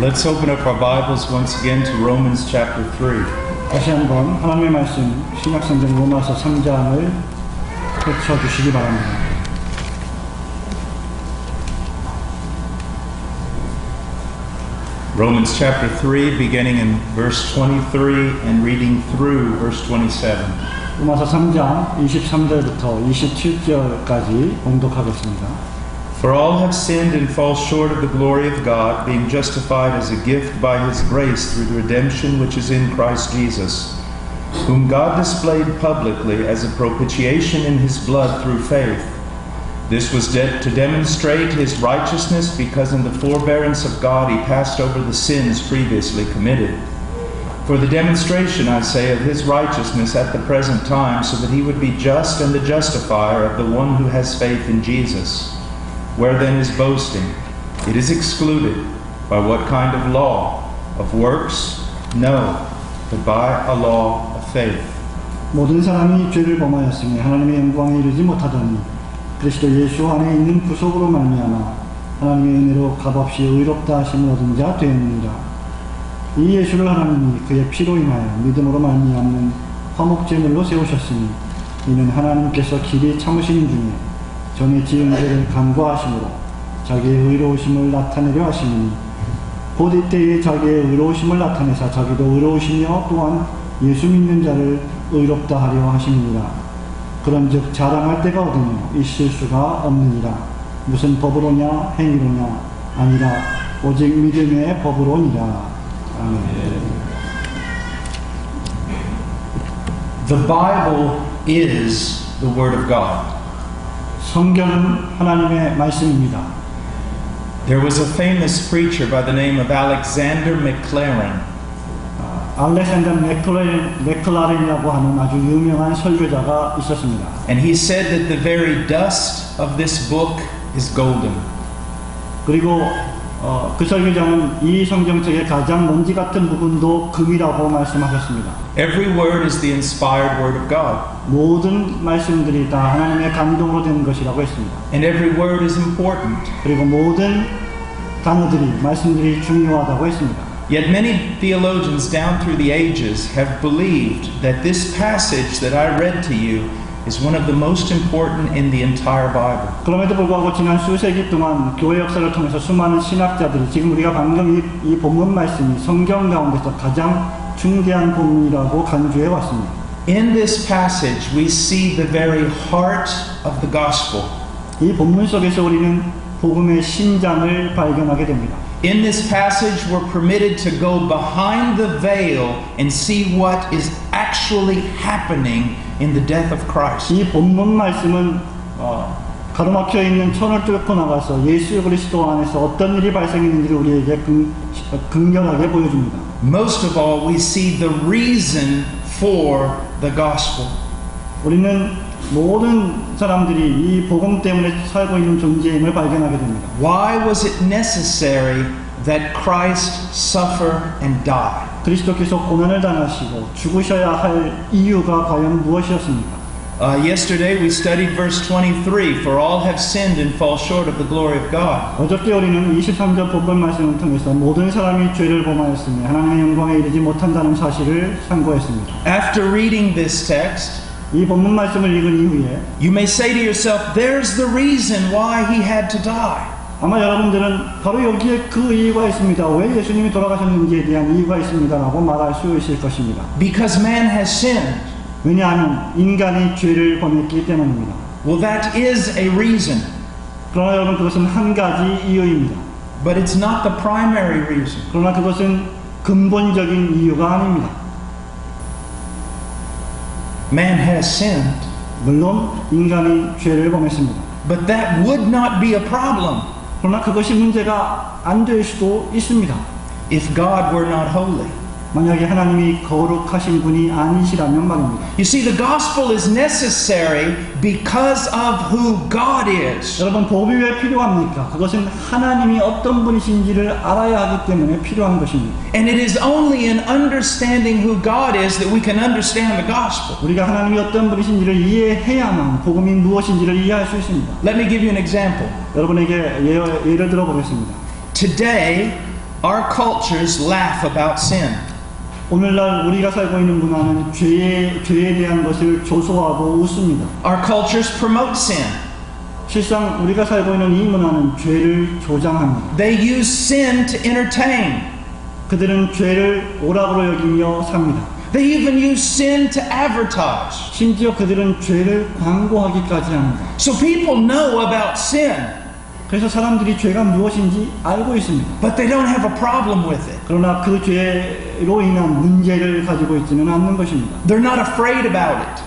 Let's open up our Bibles once again to Romans chapter 3. 다시 한번 하나님의 말씀 신약성경 로마서 3장을 펼쳐주시기 바랍니다. Romans chapter 3, beginning in verse 23 and reading through verse 27. 로마서 3장 23절부터 27절까지 봉독하겠습니다. For all have sinned and fall short of the glory of God, being justified as a gift by His grace through the redemption which is in Christ Jesus, whom God displayed publicly as a propitiation in His blood through faith. This was to demonstrate His righteousness, because in the forbearance of God He passed over the sins previously committed. For the demonstration, I say, of His righteousness at the present time, so that He would be just and the justifier of the one who has faith in Jesus. Where then is boasting? It is excluded. By what kind of law? Of works? No, but by a law of faith. 모든 사람이 죄를 범하였으니 하나님의 영광에 이르지 못하더니 그리스도 예수 안에 있는 구속으로 말미암아 하나님의 은혜로 값없이 의롭다 하심을 얻은 자 되었느니라. 이 예수를 하나님이 그의 피로 인하여 믿음으로 말미암는 화목제물로 세우셨으니 이는 하나님께서 길이 참으시는 중에 전에 지은 죄를 간과하심으로 자기의 의로우심을 나타내려 하시니 곧 이때에 자기의 의로우심을 나타내사 자기도 의로우시며 또한 예수 믿는 자를 의롭다 하려 하심이니라. 그런즉 자랑할 데가 어디며 있을 수가 없느니라. 무슨 법으로냐 행위로냐 아니라 오직 믿음의 법으로니라. 아멘. The Bible is the Word of God. 성경은 하나님의 말씀입니다. There was a famous preacher by the name of Alexander McLaren. 알렉산더 맥클라렌이라고 하는 아주 유명한 설교자가 있었습니다. And he said that the very dust of this book is golden. 그리고 그 설교자는 이 성경책의 가장 먼지 같은 부분도 금이라고 말씀하셨습니다. Every word is the inspired word of God. 모든 말씀들이 다 하나님의 감동으로 된 것이라고 했습니다. And every word is important. 그리고 모든 단어들이 말씀들이 중요하다고 했습니다. Yet many theologians down through the ages have believed that this passage that I read to you is one of the most important in the entire Bible. 그럼에도 불구하고 지난 수세기 동안 교회 역사를 통해서 수많은 신학자들이 지금 우리가 방금 이 본문 말씀이 성경 가운데서 가장 중대한 본문이라고 간주해 왔습니다. In this passage we see the very heart of the gospel. 이 본문 속에서 우리는 복음의 신장을 발견하게 됩니다. In this passage we're permitted to go behind the veil and see what is actually happening in the death of Christ. 이 본문 말씀은 가로막혀 있는 천을 뚫고 나가서 예수 그리스도 안에서 어떤 일이 발생했는지를 우리에게 극렬하게 보여줍니다. Most of all, we see the reason for the gospel. 우리는 모든 사람들이 이 복음 때문에 살고 있는 존재임을 발견하게 됩니다. Why was it necessary that Christ suffer and die? 그리스도께서 고난을 당하시고 죽으셔야 할 이유가 과연 무엇이었습니까? Yesterday we studied verse 23. For all have sinned and fall short of the glory of God. 어저께 우리는 23절 본문 말씀을 통해서 모든 사람이 죄를 범하였으니 하나님의 영광에 이르지 못한다는 사실을 상고했습니다. After reading this text, 이 본문 말씀을 읽은 이후에 you may say to yourself, there's the reason why he had to die. 아마 여러분들은 바로 여기에 그 이유가 있습니다. 왜 예수님이 돌아가셨는지에 대한 이유가 있습니다라고 말할 수 있을 것입니다. Because man has sinned. 왜냐하면 인간이 죄를 범했기 때문입니다. Well, that is a reason. 그러나 여러분 그것은 한 가지 이유입니다. But it's not the primary reason. 그러나 그것은 근본적인 이유가 아닙니다. Man has sinned. 물론 인간이 죄를 범했습니다. But that would not be a problem 그러나 그것이 문제가 안 될 수도 있습니다. if God were not holy. 만약에 하나님이 거룩하신 분이 아니시라면 말입니다. You see, the gospel is necessary because of who God is. 여러분, 복음이 왜 필요합니까? 그것은 하나님이 어떤 분이신지를 알아야 하기 때문에 필요한 것입니다. And it is only in understanding who God is that we can understand the gospel. 우리가 하나님이 어떤 분이신지를 이해해야만 복음이 무엇인지를 이해할 수 있습니다. Let me give you an example. 여러분에게 예를 들어 보겠습니다. Today, Our cultures laugh about sin. 오늘날 우리가 살고 있는 문화는 죄에 대한 것을 조소하고 웃습니다. Our cultures promote sin. 실상 우리가 살고 있는 이 문화는 죄를 조장합니다. They use sin to entertain. 그들은 죄를 오락으로 여기며 삽니다. They even use sin to advertise. 심지어 그들은 죄를 광고하기까지 합니다. So people know about sin, 그래서 사람들이 죄가 무엇인지 알고 있습니다. but they don't have a problem with it. 그러나 그 죄로 인한 문제를 가지고 있지는 않는 것입니다. They're not afraid about it.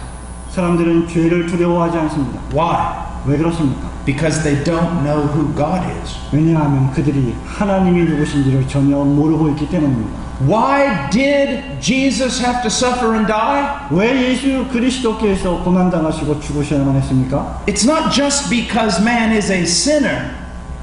사람들은 죄를 두려워하지 않습니다. Why? 왜 그렇습니까? Because they don't know who God is. 왜냐하면 그들이 하나님이 누구신지를 전혀 모르고 있기 때문입니다. Why did Jesus have to suffer and die? 왜 예수 그리스도께서 고난당하시고 죽으셔야만 했습니까? It's not just because man is a sinner,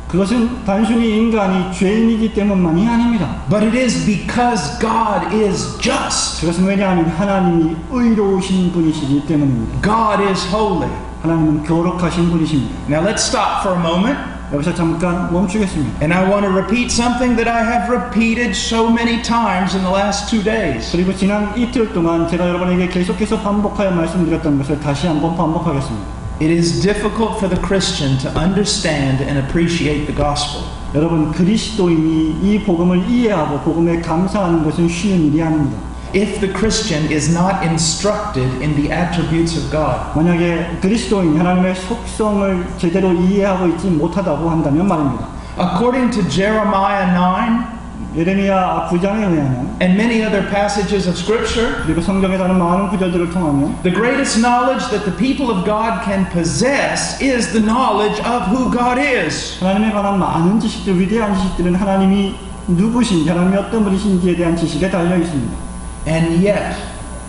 그것은 단순히 인간이 죄인이기 때문만이 아닙니다. but it is because God is just. 그것은 왜냐하면 하나님이 의로우신 분이시기 때문입니다. God is holy. 하나님은 거룩하신 분이십니다. Now let's stop for a moment. 여기서 잠깐 멈추겠습니다. And I want to repeat something that I have repeated so many times in the last 2 days. 그리고 지난 이틀 동안 제가 여러분에게 계속해서 반복하여 말씀드렸던 것을 다시 한번 반복하겠습니다. It is difficult for the Christian to understand and appreciate the gospel. 여러분, 그리스도인이 이 복음을 이해하고 복음에 감사하는 것은 쉬운 일이 아닙니다. If the Christian is not instructed in the attributes of God. 만약에 그리스도인 하나님의 속성을 제대로 이해하고 있지 못하다고 한다면 말입니다. According to Jeremiah 9 예레미야 9장에 의하면 and many other passages of Scripture, 그리고 성경에 다른 많은 구절들을 통하면 the greatest knowledge that the people of God can possess is the knowledge of who God is. 하나님에 관한 많은 지식들, 위대한 지식들은 하나님이 누구신지, 하나님이 어떤 분이신지에 대한 지식에 달려 있습니다. And yet,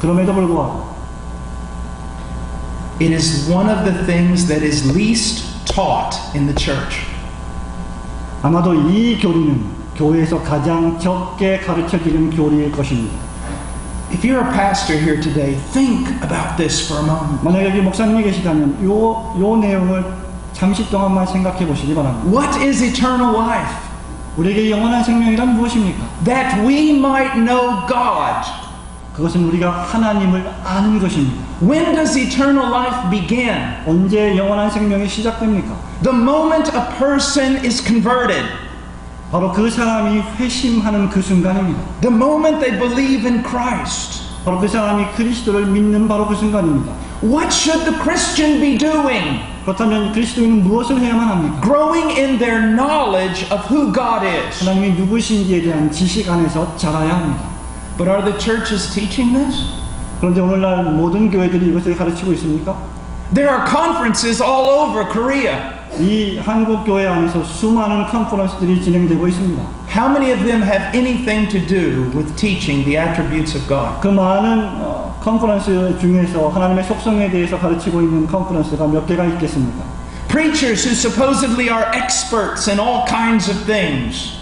그럼에도 불구하고 it is one of the things that is least taught in the church. 아마도 이 교리는 교회에서 가장 적게 가르쳐지는 교리일 것입니다. If you're a pastor here today, think about this for a moment. 만약 여기 목사님이 계시다면 요 내용을 잠시 동안만 생각해 보시기 바랍니다. What is eternal life? 우리에게 영원한 생명이란 무엇입니까? That we might know God. 그것은 우리가 하나님을 아는 것입니다. When does eternal life begin? 언제 영원한 생명이 시작됩니까? The moment a person is converted. 바로 그 사람이 회심하는 그 순간입니다. The moment they believe in Christ. 바로 그 사람이 그리스도를 믿는 바로 그 순간입니다. What should the Christian be doing? 그렇다면 그리스도인은 무엇을 해야만 합니까? Growing in their knowledge of who God is. 하나님이 누구신지에 대한 지식 안에서 자라야 합니다. But are the churches teaching this? 그런데 오늘날 모든 교회들이 이것을 가르치고 있습니까? There are conferences all over Korea. 이 한국 교회 안에서 수많은 컨퍼런스들이 진행되고 있습니다. How many of them have anything to do with teaching the attributes of God? 그 많은 컨퍼런스 중에서 하나님의 속성에 대해서 가르치고 있는 컨퍼런스가 몇 개가 있겠습니까? Preachers who supposedly are experts in all kinds of things.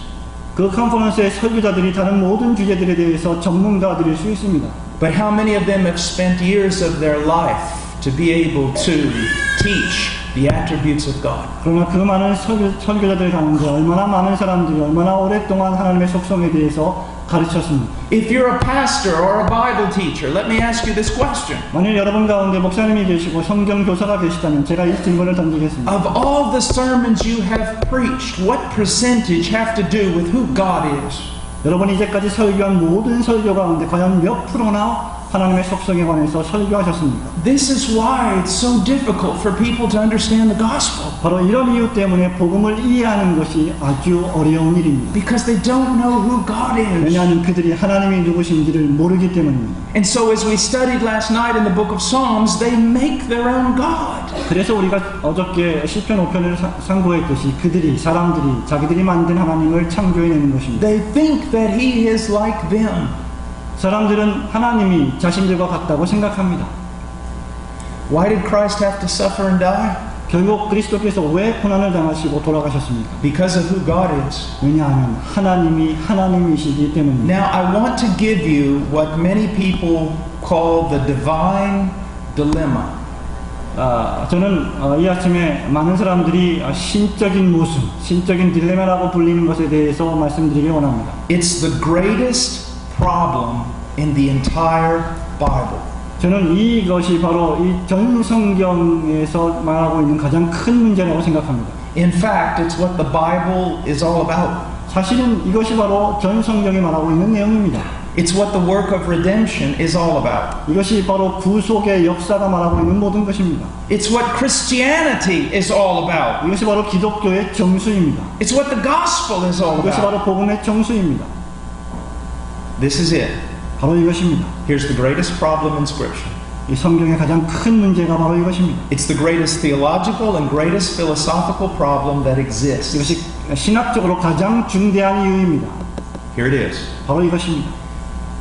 그 컨퍼런스의 설교자들이 다른 모든 주제들에 대해서 전문가들일 수 있습니다. But how many of them have spent years of their life to be able to teach the attributes of God? 그러나 그 많은 설교자들 가운데 얼마나 많은 사람들이 얼마나 오랫동안 하나님의 속성에 대해서 가르쳤습니다. If you're a pastor or a Bible teacher, let me ask you this question. 만일 여러분 가운데 목사님이 계시고 성경 교사가 계시다면 제가 이 질문을 던지겠습니다. Of all the sermons you have preached, what percentage have to do with who God is? 여러분이 이제까지 설교한 모든 설교 가운데 과연 몇 프로나 하나님의 속성에 관해서 설교하셨습니까? This is why it's so difficult for people to understand the gospel. 바로 이런 이유 때문에 복음을 이해하는 것이 아주 어려운 일입니다. Because they don't know who God is. 왜냐하면 그들이 하나님이 누구신지를 모르기 때문입니다. And so as we studied last night in the book of Psalms, they make their own God. 그래서 우리가 어저께 시편 5편을 상고했듯이 그들이 사람들이 자기들이 만든 하나님을 창조해내는 것입니다. They think that He is like them. 사람들은 하나님이 자신들과 같다고 생각합니다. Why did Christ have to suffer and die? 결국 그리스도께서 왜 고난을 당하시고 돌아가셨습니까? Because of who God is. 왜냐하면 하나님이 하나님이시기 때문입니다. Now I want to give you what many people call the divine dilemma. 저는 이 아침에 많은 사람들이 신적인 모순, 신적인 딜레마라고 불리는 것에 대해서 말씀드리기 원합니다. It's the greatest problem in the entire Bible. 저는 이것이 바로 이 전 성경에서 말하고 있는 가장 큰 문제라고 생각합니다. In fact, it's what the Bible is all about. 사실은 이것이 바로 전 성경이 말하고 있는 내용입니다. It's what the work of redemption is all about. 이것이 바로 구속의 역사가 말하고 있는 모든 것입니다. It's what Christianity is all about. 이것이 바로 기독교의 정수입니다. It's what the gospel is all 이것이 about. 바로 복음의 정수입니다. This is it. 바로 이것입니다. Here's the greatest problem in Scripture. 이 성경의 가장 큰 문제가 바로 이것입니다. It's the greatest theological and greatest philosophical problem that exists. 이것이 신학적으로 가장 중대한 이유입니다. Here it is. 바로 이것입니다.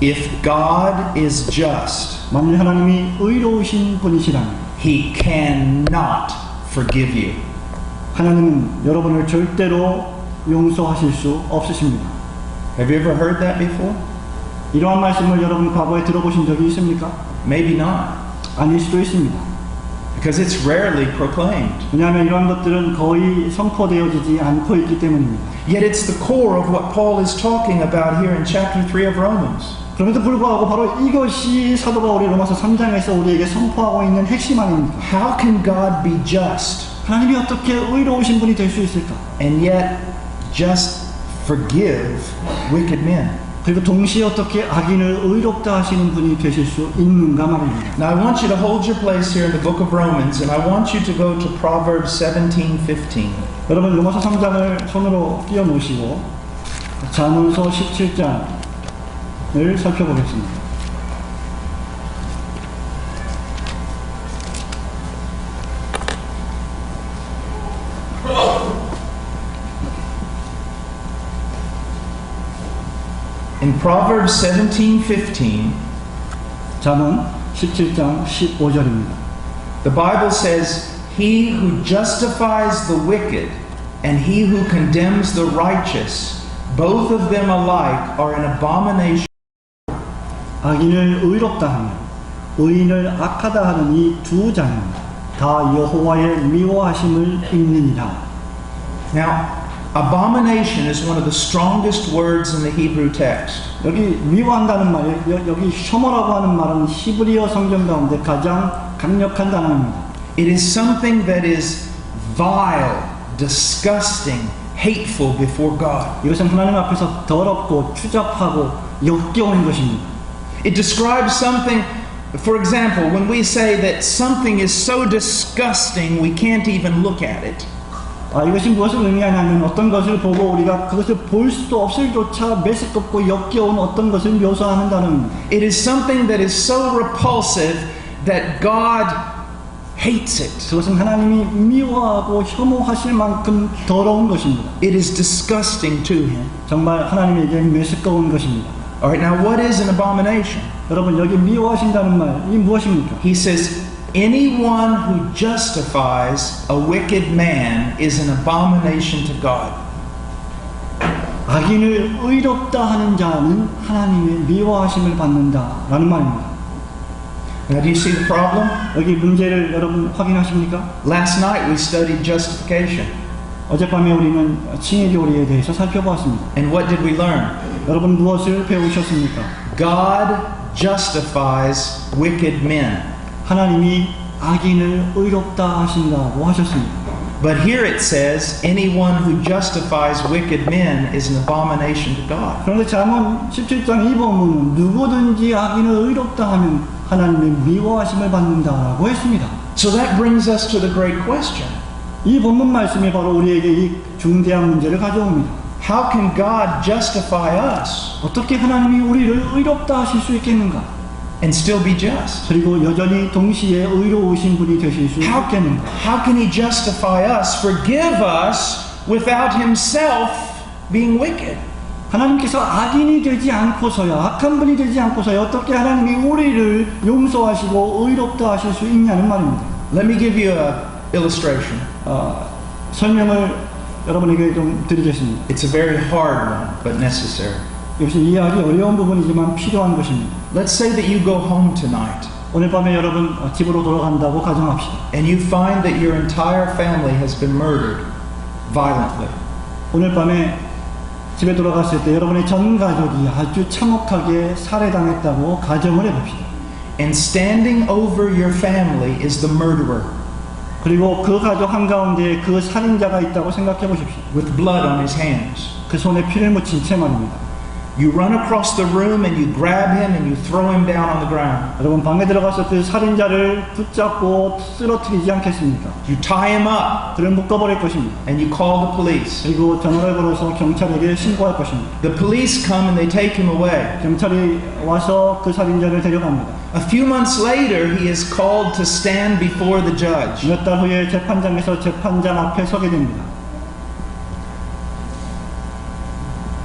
If God is just, 만일 하나님이 의로우신 분이시라면 He cannot forgive you. 하나님은 여러분을 절대로 용서하실 수 없으십니다. Have you ever heard that before? 이러한 말씀을 여러분 과거에 들어보신 적이 있습니까? Maybe not, 아닐 수도 있습니다. because it's rarely proclaimed. 왜냐하면 이러한 것들은 거의 선포되어지지 않고 있기 때문입니다. Yet it's the core of what Paul is talking about here in chapter 3 of Romans. 그럼에도 불구하고 바로 이것이 사도 바울이 로마서 3장에서 우리에게 선포하고 있는 핵심 아닙니까? How can God be just 하나님이 어떻게 의로우신 분이 될 수 있을까? and yet just forgive wicked men? 그리고 동시에 어떻게 악인을 의롭다 하시는 분이 되실 수 있는가 말입니다. Now I want you to hold your place here in the book of Romans, and I want you to go to Proverbs 17:15. 여러분 로마서 3장을 손으로 띄워 놓으시고 잠언서 17장을 살펴보겠습니다. In Proverbs 17:15, 잠언 17장 15절입니다. the Bible says, "He who justifies the wicked and he who condemns the righteous, both of them alike are an abomination." 악인을 의롭다 하며 의인을 악하다 하는 이 두 자는 다 여호와의 미워하심을 입느니라. Now, abomination is one of the strongest words in the Hebrew text. 여기 미워한다는 말, 여기 혐오라고 하는 말은 히브리어 성경 가운데 가장 강력한 단어입니다. It is something that is vile, disgusting, hateful before God. 이것은 하나님 앞에서 더럽고 추잡하고 역겨운 것입니다. It describes something, for example, when we say that something is so disgusting we can't even look at it. 이것이 무엇을 의미하냐면 어떤 것을 보고 우리가 그것을 볼 수도 없을 조차 메스껍고 역겨운 어떤 것을 묘사하는 단어입니다. It is something that is so repulsive that God hates it. 그것은 하나님이 미워하고 혐오하실 만큼 더러운 것입니다. It is disgusting to Him. 정말 하나님에게 메스꺼운 것입니다. All right, now what is an abomination? 여러분 여기 미워하신다는 말이 무엇입니까? He says, anyone who justifies a wicked man is an abomination to God. 악인을 의롭다 하는 자는 하나님의 미워하심을 받는다라는 말입니다. Now, do you see the problem? 여기 문제를 여러분 확인하십니까? Last night we studied justification. 어젯밤에 우리는 칭의 교리에 대해서 살펴보았습니다. And what did we learn? 여러분 무엇을 배우셨습니까? God justifies wicked men. 하나님이 악인을 의롭다 하신다고 하셨습니다. But here it says, anyone who justifies wicked men is an abomination to God. 그런데 잠언 17장 이 본문은 누구든지 악인을 의롭다 하면 하나님의 미워하심을 받는다라고 했습니다. So that brings us to the great question. 이 본문 말씀이 바로 우리에게 이 중대한 문제를 가져옵니다. How can God justify us 어떻게 하나님이 우리를 의롭다 하실 수 있겠는가? and still be just? 그리고 여전히 동시에 의로우신 분이 되실 수 있겠는가? How can He justify us, forgive us, without Himself being wicked? 하나님께서 악인이 되지 않고서야, 악한 분이 되지 않고서야 어떻게 하나님이 우리를 용서하시고 의롭다 하실 수 있냐는 말입니다. Let me give you an illustration. 설명을 여러분에게 좀 드리겠습니다. It's a very hard one, but necessary. 이것이 이해하기 어려운 부분이지만 필요한 것입니다. Let's say that you go home tonight 오늘 밤에 여러분 집으로 돌아간다고 가정합시다. and you find that your entire family has been murdered violently. 오늘 밤에 집에 돌아갔을 때 여러분의 전 가족이 아주 참혹하게 살해당했다고 가정을 해봅시다. And standing over your family is the murderer 그리고 그 가족 한가운데 그 살인자가 있다고 생각해 보십시오. with blood on his hands. 그 손에 피를 묻힌 채 말입니다. You run across the room and you grab him and you throw him down on the ground. 여러분 방에 들어가서 그 살인자를 붙잡고 쓰러뜨리지 않겠습니까? You tie him up 그를 묶어버릴 것입니다. and you call the police. 그리고 전화를 걸어서 경찰에게 신고할 것입니다. The police come and they take him away. 경찰이 와서 그 살인자를 데려갑니다. A few months later, he is called to stand before the judge. 몇 달 후에 재판장에서 재판장 앞에 서게 됩니다.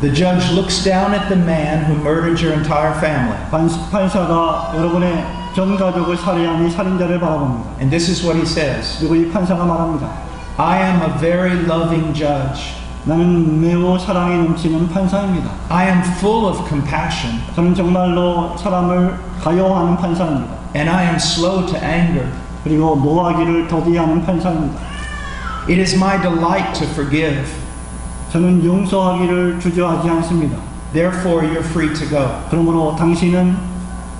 The judge looks down at the man who murdered your entire family. 판사가 여러분의 전 가족을 살해한 이 살인자를 바라봅니다. And this is what he says. 그리고 이 판사가 말합니다. I am a very loving judge. 나는 매우 사랑이 넘치는 판사입니다. I am full of compassion. 저는 정말로 사람을 가여워하는 판사입니다. And I am slow to anger. 그리고 노하기를 더디하는 판사입니다. It is my delight to forgive. 저는 용서하기를 주저하지 않습니다. Therefore, you're free to go. 그러므로 당신은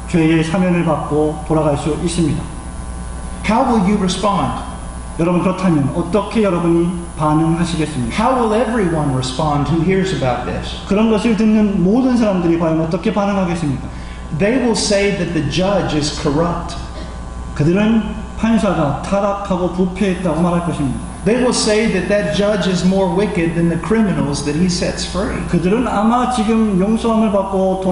죄의 사면을 받고 돌아갈 수 있습니다. How will you respond? 여러분 그렇다면 어떻게 여러분이 반응하시겠습니까? How will everyone respond who hears about this? 그런 것을 듣는 모든 사람들이 과연 어떻게 반응하겠습니까? They will say that the judge is corrupt. 그들은 판사가 타락하고 부패했다고 말할 것입니다. They will say that that judge is more wicked than the criminals that he sets free. 그들은 아마 지금 용서함을 받고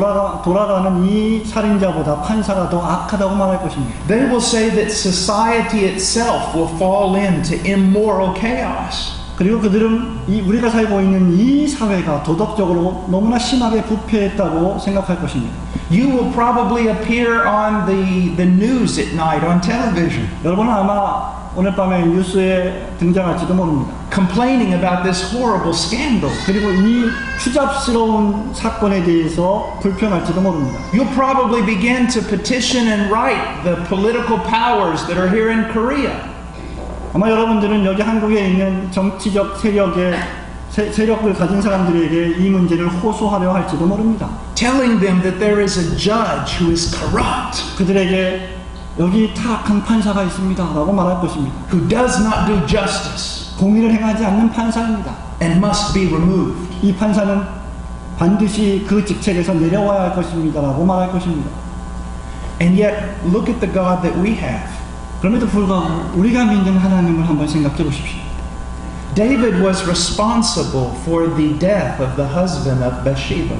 돌아가는 이 살인자보다 판사가 더 악하다고 말할 것입니다. They will say that society itself will fall into immoral chaos. 그리고 그들은 우리가 살고 있는 이 사회가 도덕적으로 너무나 심하게 부패했다고 생각할 것입니다. You will probably appear on the news at night on television. 여러분은 아마 오늘 밤에 뉴스에 등장할지도 모릅니다. Complaining about this horrible scandal. 그리고 이 추잡스러운 사건에 대해서 불평할지도 모릅니다. You'll probably begin to petition and write the political powers that are here in Korea. 아마 여러분들은 여기 한국에 있는 정치적 세력을 가진 사람들에게 이 문제를 호소하려 할지도 모릅니다. Telling them that there is a judge who is corrupt. 그들에게 여기 타락한 판사가 있습니다 라고 말할 것입니다. Who does not do justice. 공의를 행하지 않는 판사입니다. And must be removed. 이 판사는 반드시 그 직책에서 내려와야 할 것입니다 라고 말할 것입니다. And yet, look at the God that we have. 그럼에도 불구하고 우리가 믿는 하나님을 한번 생각해 보십시오. David was responsible for the death of the husband of Bathsheba.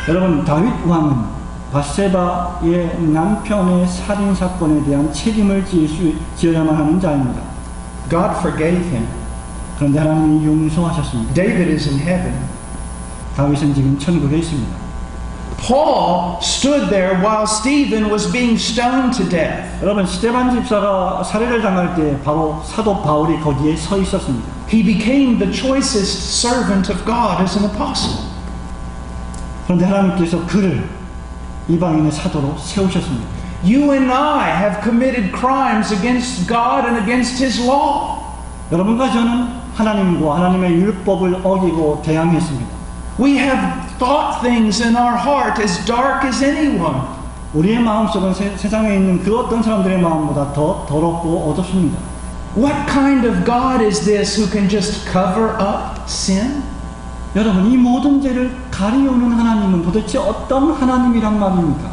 여러분 다윗 왕은 바세바의 남편의 살인 사건에 대한 책임을 지어야만 하는 자입니다. God forgave him. 그런데 하나님이 용서하셨습니다. David is in heaven. 다윗은 지금 천국에 있습니다. Paul stood there while Stephen was being stoned to death. 여러분 스데반 집사가 살해를 당할 때 바로 사도 바울이 거기에 서 있었습니다. He became the choicest servant of God as an apostle. 그런데 하나님께서 그를 이방인의 사도로 세우셨습니다. You and I have committed crimes against God and against His law. 여러분과 저는 하나님과 하나님의 율법을 어기고 대항했습니다. We have thought things in our heart as dark as anyone. 우리의 마음속은 세상에 있는 그 어떤 사람들의 마음보다 더 더럽고 어둡습니다. What kind of God is this who can just cover up sin? 여러분 이 모든 죄를 가리우는 하나님은 도대체 어떤 하나님이란 말입니까?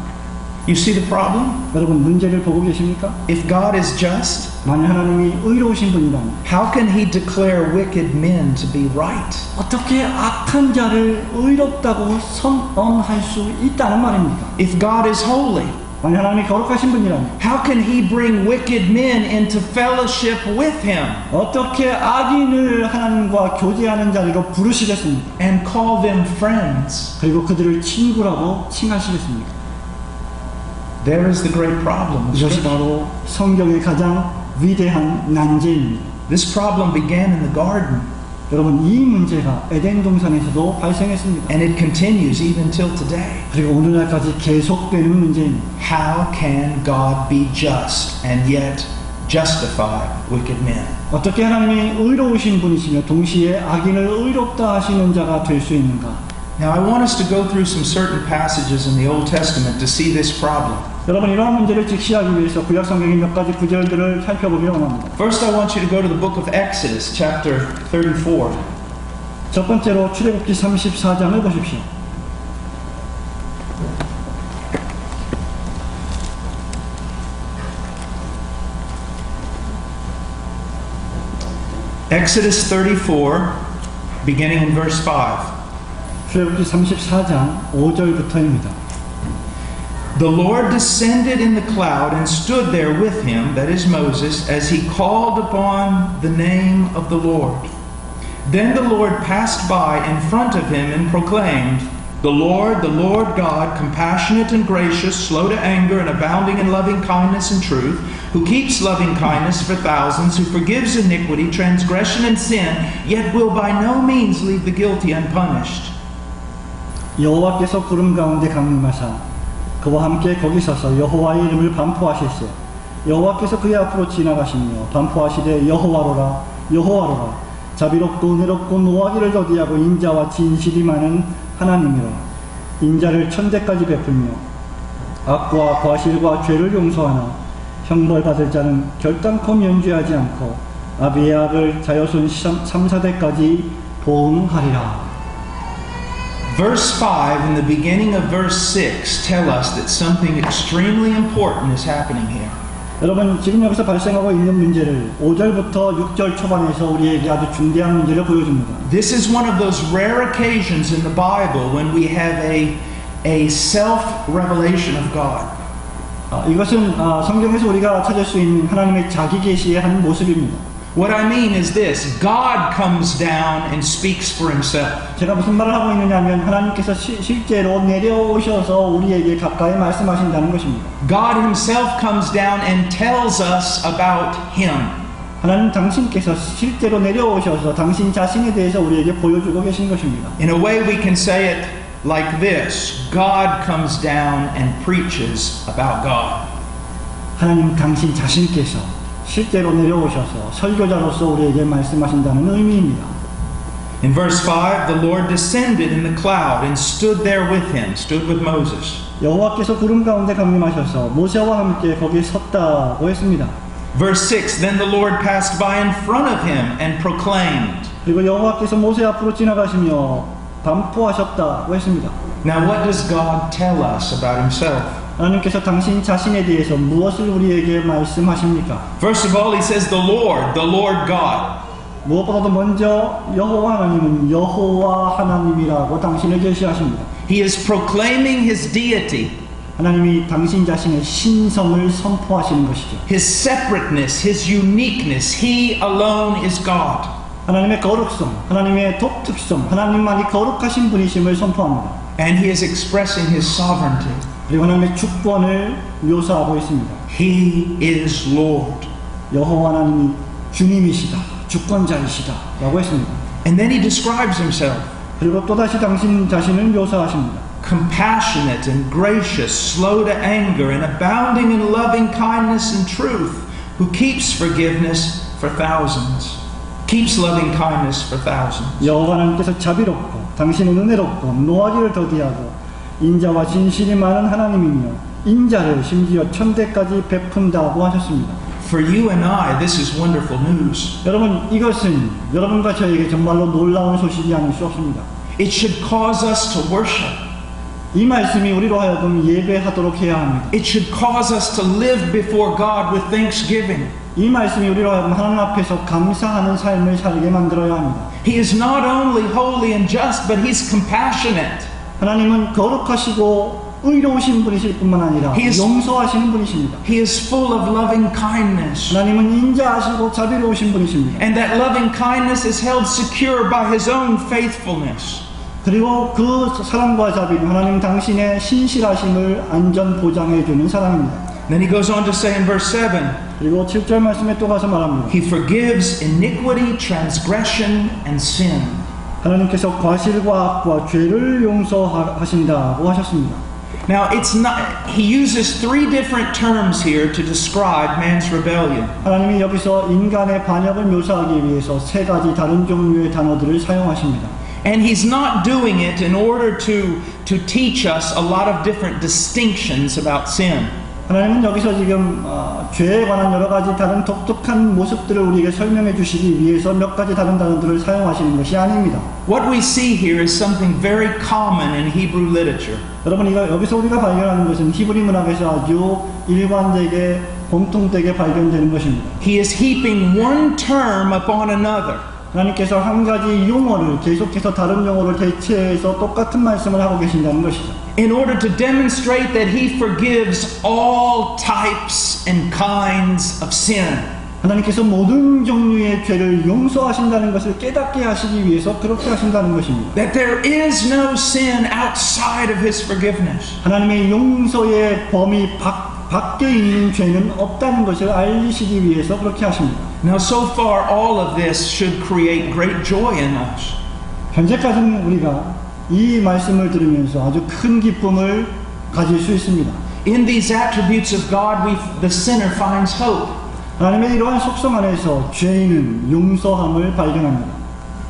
You see the problem? 여러분 문제를 보고 계십니까? If God is just, 만약 하나님이 의로우신 분이라면 how can He declare wicked men to be right? 어떻게 악한 자를 의롭다고 선언할 수 있다는 말입니까? If God is holy, 만약 하나님이 거룩하신 분이라면 how can He bring wicked men into fellowship with Him 어떻게 악인을 하나님과 교제하는 자리로 부르시겠습니까? and call them friends? 그리고 그들을 친구라고 칭하시겠습니까? There is the great problem. 이것이 바로 성경의 가장 위대한 난제입니다. This problem began in the garden. 여러분 이 문제가 에덴 동산에서도 발생했습니다. And it continues even till today. 그리고 오늘날까지 계속되는 문제입니다. How can God be just and yet justify wicked men? 어떻게 하나님이 의로우신 분이시며 동시에 악인을 의롭다 하시는 자가 될 수 있는가? Now, I want us to go through some certain passages in the Old Testament to see this problem. 여러분 이러한 문제를 직시하기 위해서 구약 성경의 몇 가지 구절들을 살펴보기를 원합니다. First, I want you to go to the book of Exodus, chapter 34. 첫 번째로 출애굽기 34장을 보십시오. Exodus 34, beginning in verse 5. 출애굽기 34장 5절부터입니다. The Lord descended in the cloud and stood there with him, that is Moses, as he called upon the name of the Lord. Then the Lord passed by in front of him and proclaimed, the Lord God, compassionate and gracious, slow to anger and abounding in loving kindness and truth, who keeps loving kindness for thousands, who forgives iniquity, transgression, and sin, yet will by no means leave the guilty unpunished. 여호와께서 구름 가운데 강림하사 그와 함께 거기 서서 여호와의 이름을 반포하실세. 여호와께서 그의 앞으로 지나가시며 반포하시되 여호와로라 여호와로라 자비롭고 은혜롭고 노하기를 더디하고 인자와 진실이 많은 하나님이라. 인자를 천대까지 베풀며 악과 과실과 죄를 용서하나 형벌받을 자는 결단코 면죄하지 않고 아비의 악을 자손 3,4대까지 보응하리라. Verse 5 and the beginning of verse 6 tell us that something extremely important is happening here. 여러분 지금 여기서 발생하고 있는 문제를 5절부터 6절 초반에서 우리에게 아주 중대한 문제를 보여줍니다. This is one of those rare occasions in the Bible when we have a self-revelation of God. 이것은 성경에서 우리가 찾을 수 있는 하나님의 자기 계시의 한 모습입니다. What I mean is this, God comes down and speaks for himself. 제가 무슨 말을 하고 있느냐면 하나님께서 실제로 내려오셔서 우리에게 가까이 말씀하신다는 것입니다. God himself comes down and tells us about him. 하나님 당신께서 실제로 내려오셔서 당신 자신에 대해서 우리에게 보여주고 계신 것입니다. In a way we can say it like this, God comes down and preaches about God. 하나님 당신 자신께서 실제로 내려오셔서 설교자로서 우리에게 말씀하신다는 의미입니다. In verse 5, the Lord descended in the cloud and stood there with him, stood with Moses. 여호와께서 구름 가운데 강림하셔서 모세와 함께 거기에 섰다고 했습니다. Verse 6, then the Lord passed by in front of him and proclaimed. 그리고 여호와께서 모세 앞으로 지나가시며 반포하셨다고 했습니다. Now what does God tell us about himself? 하나님께서 당신 자신에 대해서 무엇을 우리에게 말씀하십니까? First of all, he says the Lord God. 무엇보다도 먼저 여호와 하나님은 여호와 하나님이라고 당신을 제시하십니다. He is proclaiming his deity. 하나님이 당신 자신의 신성을 선포하시는 것이죠. His separateness, his uniqueness. He alone is God. 하나님의 거룩성, 하나님의 독특성, 하나님만이 거룩하신 분이심을 선포합니다. And he is expressing his sovereignty. 그리고 하나님의 주권을 묘사하고 있습니다. He is Lord. 여호와 하나님이 주님이시다, 주권자이시다 라고 했습니다. And then he describes himself. 그리고 또다시 당신 자신을 묘사하십니다. Compassionate and gracious, slow to anger, and abounding in loving kindness and truth, who keeps forgiveness for thousands. Keeps loving kindness for thousands. 여호와 하나님께서 자비롭고 당신은 은혜롭고 노하기를 더디하고 인자와 진실이 많은 하나님이며 인자를 심지어 천대까지 베푼다고 하셨습니다. For you and I, this is wonderful news. 여러분 이것은 여러분과 저에게 정말로 놀라운 소식이 아닐 수 없습니다. It should cause us to worship. 이 말씀이 우리로 하여금 예배하도록 해야 합니다. It should cause us to live before God with thanksgiving. 이 말씀이 우리로 하여금 하나님 앞에서 감사하는 삶을 살게 만들어야 합니다. He is not only holy and just, but he's compassionate. 하나님은 거룩하시고 의로우신 분이실 뿐만 아니라 용서하시는 분이십니다. He is full of loving kindness. 하나님은 인자하시고 자비로우신 분이십니다. And that loving kindness is held secure by his own faithfulness. 그리고 그 사랑과 자비는 하나님 당신의 신실하심을 안전 보장해 주는 사랑입니다. Then he goes on to say in verse 7, 그리고 7절 말씀에 또 가서 말합니다. He forgives iniquity, transgression, and sin. 하나님께서 과실과 악과 죄를 용서하신다고 하셨습니다. Now, it's not, he uses three different terms here to describe man's rebellion. 하나님이 여기서 인간의 반역을 묘사하기 위해서 세 가지 다른 종류의 단어들을 사용하십니다. And he's not doing it in order to teach us a lot of different distinctions about sin. 하나님은 여기서 지금 죄에 관한 여러 가지 다른 독특한 모습들을 우리에게 설명해 주시기 위해서 몇 가지 다른 단어들을 사용하시는 것이 아닙니다. What we see here is something very common in Hebrew literature. 여러분, 여기서 우리가 발견하는 것은 히브리 문학에서 아주 일관되게 공통되게 발견되는 것입니다. He is heaping one term upon another. 하나님께서 한 가지 용어를 계속해서 다른 용어를 대체해서 똑같은 말씀을 하고 계신다는 것이죠. In order to demonstrate that he forgives all types and kinds of sin. 하나님께서 모든 종류의 죄를 용서하신다는 것을 깨닫게 하시기 위해서 그렇게 하신다는 것입니다. That there is no sin outside of his forgiveness. 하나님의 용서의 범위 밖에 있는 죄는 없다는 것을 알리시기 위해서 그렇게 하십니다. Now, so far, all of this should create great joy in us. 현재까지는 우리가 이 말씀을 들으면서 아주 큰 기쁨을 가질 수 있습니다. In these attributes of God, the sinner finds hope. 하나님의 이러한 속성 안에서 죄인은 용서함을 발견합니다.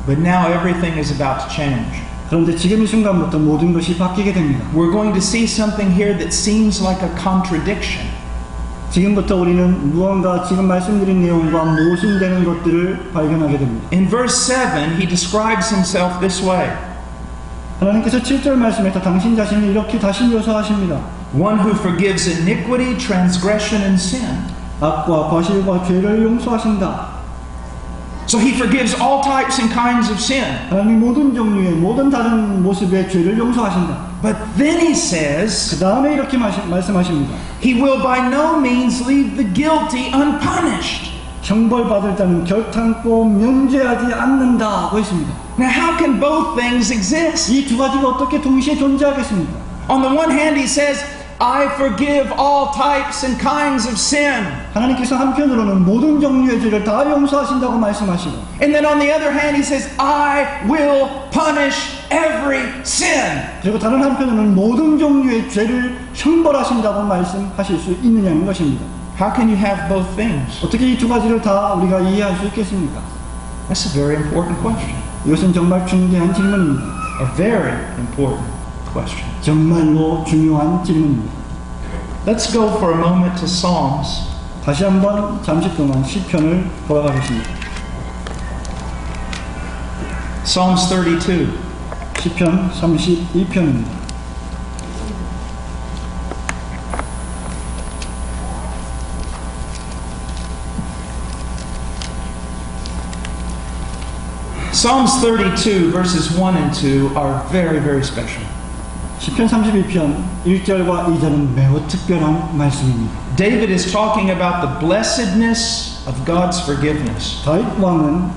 But now everything is about to change. 그런데 지금 이 순간부터 모든 것이 바뀌게 됩니다. We're going to see something here that seems like a contradiction. 지금부터 우리는 무언가 지금 말씀드린 내용과 모순되는 것들을 발견하게 됩니다. In verse 7, he describes himself this way. 하나님께서 7절 말씀에서 당신 자신을 이렇게 다시 묘사하십니다. One who forgives iniquity, transgression, and sin. 악과 과실과 죄를 용서하신다. So he forgives all types and kinds of sin. 하나님 모든 종류의 모든 다른 모습의 죄를 용서하신다. But then he says, 그 다음에 이렇게 말씀하십니다. he will by no means leave the guilty unpunished. 형벌받을 자는 결탄코 면죄하지 않는다고 했습니다. Now how can both things exist? 이 두 가지가 어떻게 동시에 존재하겠습니까? On the one hand he says, I forgive all types and kinds of sin. 하나님께서 한편으로는 모든 종류의 죄를 다 용서하신다고 말씀하시고, And then on the other hand he says, I will punish every sin. 그리고 다른 한편으로는 모든 종류의 죄를 형벌하신다고 말씀하실 수 있느냐는 것입니다. How can you have both things? 어떻게 이 두 가지를 다 우리가 이해할 수 있겠습니까? That's a very important question. 이것은 정말 중대한 질문입니다. A very important question. 정말로 중요한 질문입니다. Let's go for a moment to Psalms. 다시 한번 잠시 동안 시편을 돌아가겠습니다. Psalms 32. 시편 32편입니다. Psalms 32 verses 1 and 2 are very, very special. 시편 32편 1절과 2절은 매우 특별한 말씀입니다. David is talking about the blessedness of God's forgiveness. 다윗 왕은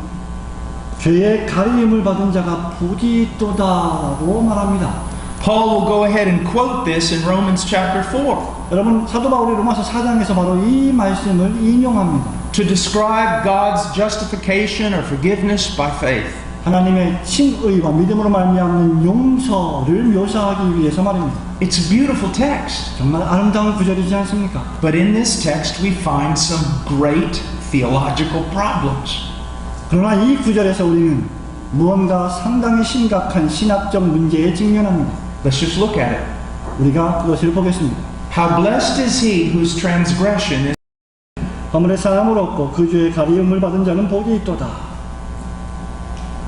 죄의 가리움을 받은 자가 복이 있도다라고 말합니다. Paul will go ahead and quote this in Romans chapter 4 여러분, 사도 바울이 로마서 4장에서 바로 이 말씀을 인용합니다. to describe God's justification or forgiveness by faith. 하나님의 칭의와 믿음으로 말미암는 용서를 묘사하기 위해서 말입니다. It's a beautiful text. 정말 아름다운 구절이지 않습니까? But in this text we find some great theological problems. 그러나 이 구절에서 우리는 무언가 상당히 심각한 신학적 문제에 직면합니다. Let's just look at it. 우리가 그것을 보겠습니다. How blessed is he whose transgression is 허물의 사함을 얻고 그 죄의 가리움을 받은 자는 복이 있도다.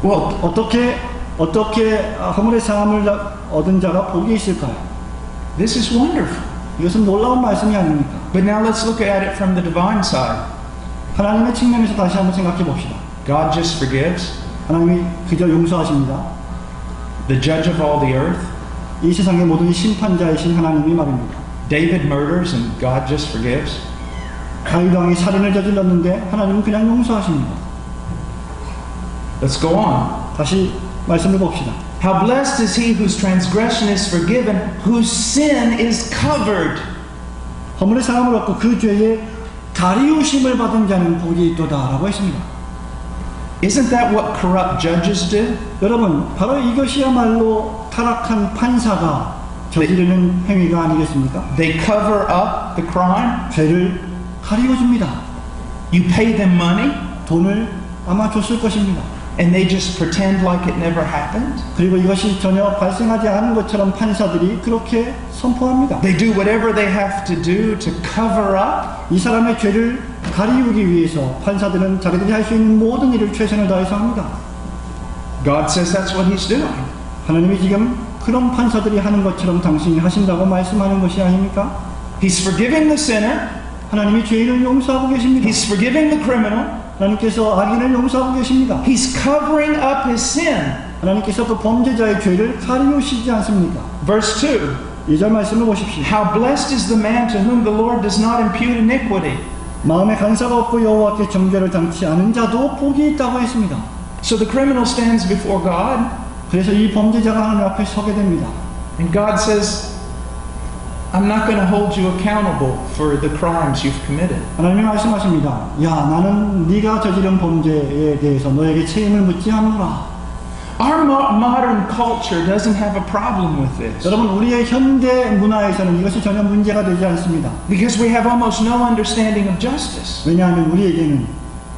well, 어떻게 허물의 사함을 얻은 자가 복이 있을까요? this is wonderful. 이것은 놀라운 말씀이 아닙니까? But now let's look at it from the divine side. 하나님의 측면에서 다시 한번 생각해 봅시다. God just forgives. 하나님이 그저 용서하십니다. The judge of all the earth. 이 세상의 모든 심판자이신 하나님이 말입니다. David murders and God just forgives. 다윗 왕이 살인을 저질렀는데 하나님은 그냥 용서하십니다. Let's go on. 다시 말씀을 봅시다. How blessed is he whose transgression is forgiven, whose sin is covered. 허물의 사함을 얻고 그 죄의 가리우심을 받은 자는 복이 있도다라고 했습니다. Isn't that what corrupt judges do? 여러분, 바로 이것이야말로 타락한 판사가 저지르는 행위가 아니겠습니까? They cover up the crime. 죄를 가리워줍니다. You pay them money, 돈을 아마 줬을 것입니다. and they just pretend like it never happened. 그리고 이것이 전혀 발생하지 않은 것처럼 판사들이 그렇게 선포합니다. They do whatever they have to do to cover up. 이 사람의 죄를 가리우기 위해서 판사들은 자기들이 할 수 있는 모든 일을 최선을 다해서 합니다. God says that's what He's doing. 하나님이 지금 그런 판사들이 하는 것처럼 당신이 하신다고 말씀하는 것이 아닙니까? He's forgiving the sinner. 하나님이 죄인을 용서하고 계십니다. He's forgiving the criminal. 하나님께서 악인을 용서하고 계십니다. He's covering up his sin. 하나님께서 그 범죄자의 죄를 가리우시지 않습니까? Verse 2. 2절 말씀을 보십시오. How blessed is the man to whom the Lord does not impute iniquity. 마음에 간사가 없고 여호와께 정죄를 당치 않은 자도 복이 있다고 했습니다. So the criminal stands before God, 그래서 이 범죄자가 하나님 앞에 서게 됩니다. and God says, I'm not going to hold you accountable for the crimes you've committed. 하나님이 말씀하십니다. 야, 나는 네가 저지른 범죄에 대해서 너에게 책임을 묻지 않노라. Our modern culture doesn't have a problem with this. 여러분, 우리의 현대 문화에서는 이것이 전혀 문제가 되지 않습니다. Because we have almost no understanding of justice. 왜냐하면 우리에게는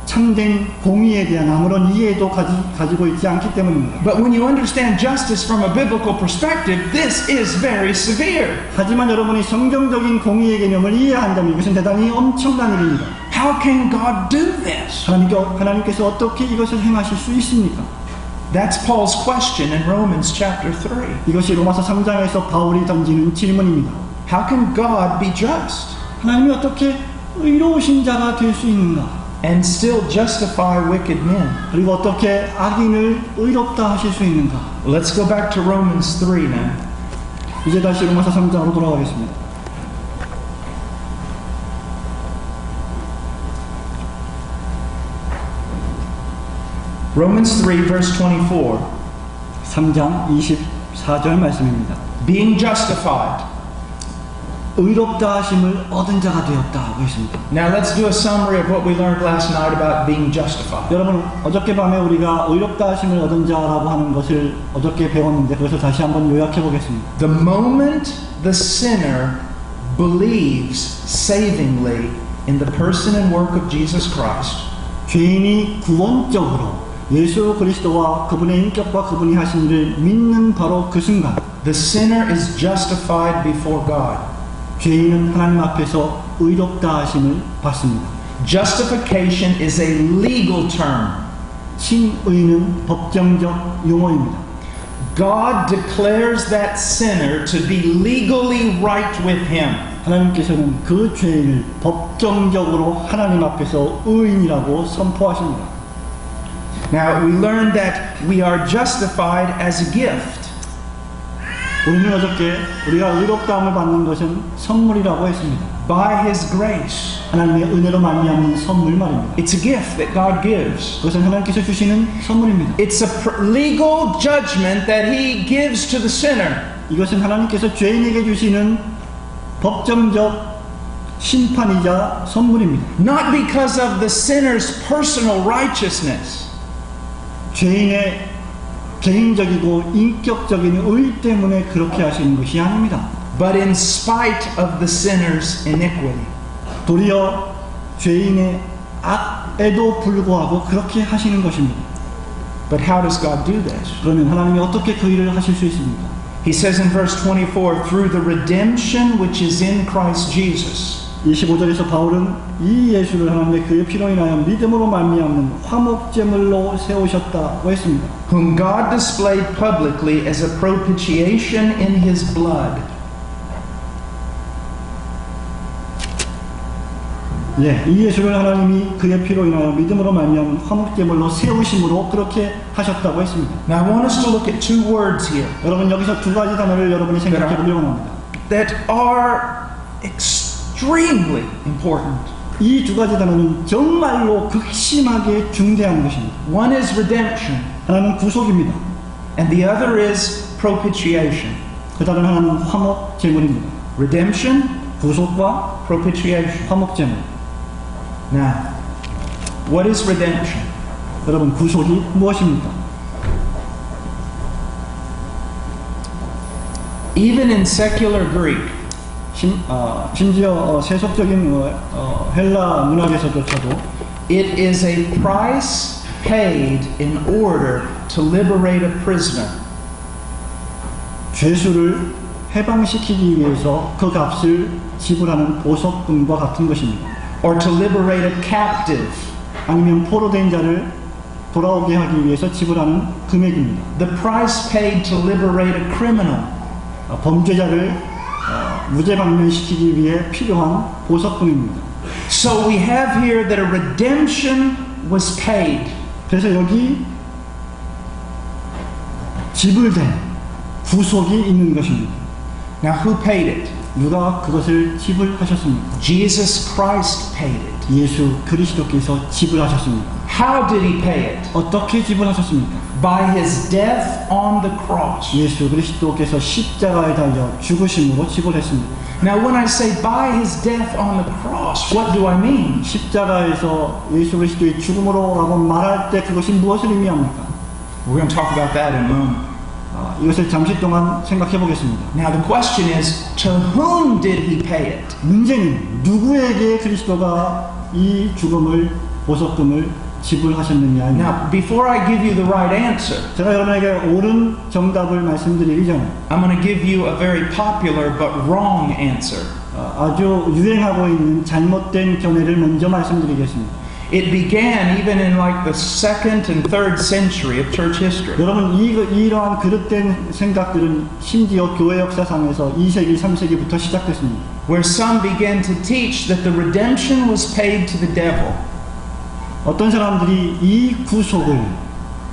참된 공의에 대한 아무런 이해도 가지고 있지 않기 때문입니다. But when you understand justice from a biblical perspective, this is very severe. 하지만 여러분이 성경적인 공의의 개념을 이해한다면 이것은 대단히 엄청난 일입니다. How can God do this? 하나님께서 어떻게 이것을 행하실 수 있습니까? That's Paul's question in Romans chapter 3. 이것이 로마서 3장에서 바울이 던지는 질문입니다. How can God be just 하나님이 어떻게 의로우신 자가 될 수 있는가? and still justify wicked men? 그리고 어떻게 악인을 의롭다 하실 수 있는가? Let's go back to Romans 3 now. 이제 다시 로마서 3장으로 돌아가겠습니다. Romans 3 verse 24. 3장 24절 말씀입니다. Being justified. 의롭다 하심을 얻은 자가 되었다고 했습니다. Now let's do a summary of what we learned last night about being justified. 여러분, 어저께 밤에 우리가 의롭다 하심을 얻은 자라고 하는 것을 어저께 배웠는데 그것을 다시 한번 요약해 보겠습니다. The moment the sinner believes savingly in the person and work of Jesus Christ, 죄인이 구원적으로 예수 그리스도와 그분의 인격과 그분이 하신 일을 믿는 바로 그 순간 the sinner is justified before God. 죄인은 하나님 앞에서 의롭다 하심을 받습니다. Justification is a legal term. 칭의는 법정적 용어입니다. God declares that sinner to be legally right with Him. 하나님께서는 그 죄인을 법정적으로 하나님 앞에서 의인이라고 선포하십니다. Now we learned that we are justified as a gift. 우리는 어저께 우리가 의롭다함을 받는 것은 선물이라고 했습니다. By His grace. 하나님의 은혜로 말미암은 선물 말입니다. It's a gift that God gives. 그것은 하나님께서 주시는 선물입니다. It's a legal judgment that He gives to the sinner. 이것은 하나님께서 죄인에게 주시는 법정적 심판이자 선물입니다. Not because of the sinner's personal righteousness. 죄인의 개인적이고 인격적인 의 때문에 그렇게 하시는 것이 아닙니다. But in spite of the sinner's iniquity. 도리어 죄인의 악에도 불구하고 그렇게 하시는 것입니다. But how does God do this? 그러면 하나님이 어떻게 그 일을 하실 수 있습니까? He says in verse 24, through the redemption which is in Christ Jesus. 25절에서 바울은 이 예수를 하나님의 그의 피로 인하여 믿음으로 말미암는 화목제물로 세우셨다고 했습니다. Whom God displayed publicly as a propitiation in His blood. 예, 이 예수를 하나님이 그의 피로 인하여 믿음으로 말미암은 화목제물로 세우심으로 그렇게 하셨다고 했습니다. Now I want us to look at two words here. 여러분, 여기서 두 가지 단어를 여러분이 생각해 보려고 합니다. That are extremely important. 이 두 가지 단어는 정말로 극심하게 중대한 것입니다. One is redemption, 하나는 구속입니다. and the other is propitiation. 그 다른 하나는 화목제물입니다. Redemption, 구속과 propitiation. 화목제물. Now, what is redemption? 여러분, 구속이 무엇입니까? Even in secular Greek, 심지어 세속적인 헬라 문학에서조차도 it is a price paid in order to liberate a prisoner. 죄수를 해방시키기 위해서 그 값을 지불하는 보석금과 같은 것입니다. Or to liberate a captive. 아니면 포로된 자를 돌아오게 하기 위해서 지불하는 금액입니다. The price paid to liberate a criminal. 범죄자를 무죄 방면시키기 위해 필요한 보석금입니다. So we have here that a redemption was paid. 그래서 여기 지불된 구속이 있는 것입니다. Now who paid it? 누가 그것을 지불하셨습니까? Jesus Christ paid it. 예수 그리스도께서 지불하셨습니다. How did he pay it? 어떻게 지불하셨습니까? By his death on the cross. 예수 그리스도께서 십자가에 달려 죽으심으로 지불했습니다. Now when I say by his death on the cross, what do I mean? 십자가에서 예수 그리스도의 죽음으로라고 말할 때 그것이 무엇을 의미합니까? We're going to talk about that in a moment. 이것을 잠시 동안 생각해 보겠습니다. Now the question is, to whom did he pay it? 문제는 누구에게 그리스도가 이 죽음을 보석금을 지불하셨느냐입니다. Now, before I give you the right answer, 제가 여러분에게 옳은 정답을 말씀드리기 전에 I'm going to give you a very popular but wrong answer. 아주 유행하고 있는 잘못된 견해를 먼저 말씀드리겠습니다. It began even in like the 2nd and 3rd century of church history. 여러분 이러한 그릇된 생각들은 심지어 교회 역사상에서 2세기, 3세기부터 시작됐습니다. Where some began to teach that the redemption was paid to the devil. 어떤 사람들이 이 구속을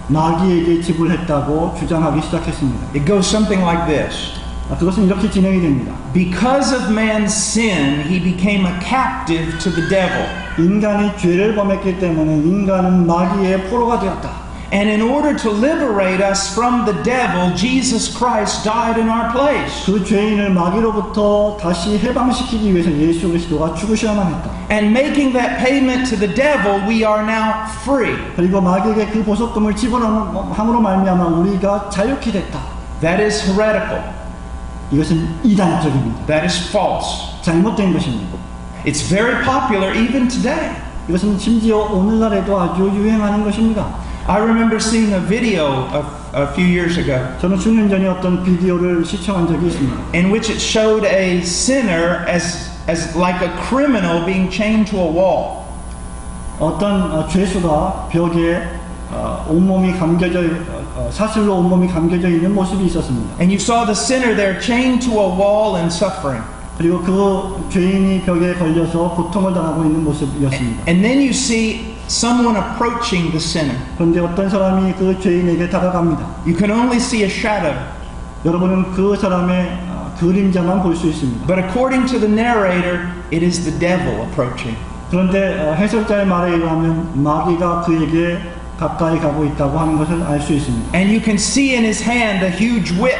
마귀에게 지불했다고 주장하기 시작했습니다. It goes something like this. 그것은 이렇게 진행이 됩니다. Because of man's sin, he became a captive to the devil. 인간이 죄를 범했기 때문에 인간은 마귀의 포로가 되었다. And in order to liberate us from the devil, Jesus Christ died in our place. 그 죄인을 마귀로부터 다시 해방시키기 위해서 예수 그리스도가 죽으셔야만 했다. And making that payment to the devil, we are now free. 그리고 마귀에게 그 보석금을 지불함으로 말미암아 우리가 자유케 됐다. That is heretical. 이것은 이단적입니다. That is false. 잘못된 것입니다. It's very popular even today. 이것은 심지어 오늘날에도 아주 유행하는 것입니다. I remember seeing a video a few years ago 저는 수년 전에 어떤 비디오를 시청한 적이 있습니다. in which it showed a sinner as like a criminal being chained to a wall. 어떤 죄수가 벽에 온몸이 감겨져 사슬로 온몸이 감겨져 있는 모습이 있었습니다. And you saw the sinner there chained to a wall and suffering. 그리고 그 죄인이 벽에 걸려서 고통을 당하고 있는 모습이었습니다. And then you see someone approaching the sinner. 그런데 어떤 사람이 그 죄인에게 다가갑니다. You can only see a shadow. 여러분은 그 사람의 그림자만 볼 수 있습니다. But according to the narrator, it is the devil approaching. 그런데 해설자의 말에 의하면 마귀가 그에게 가까이 가고 있다고 하는 것을 알 수 있습니다. And you can see in his hand a huge whip.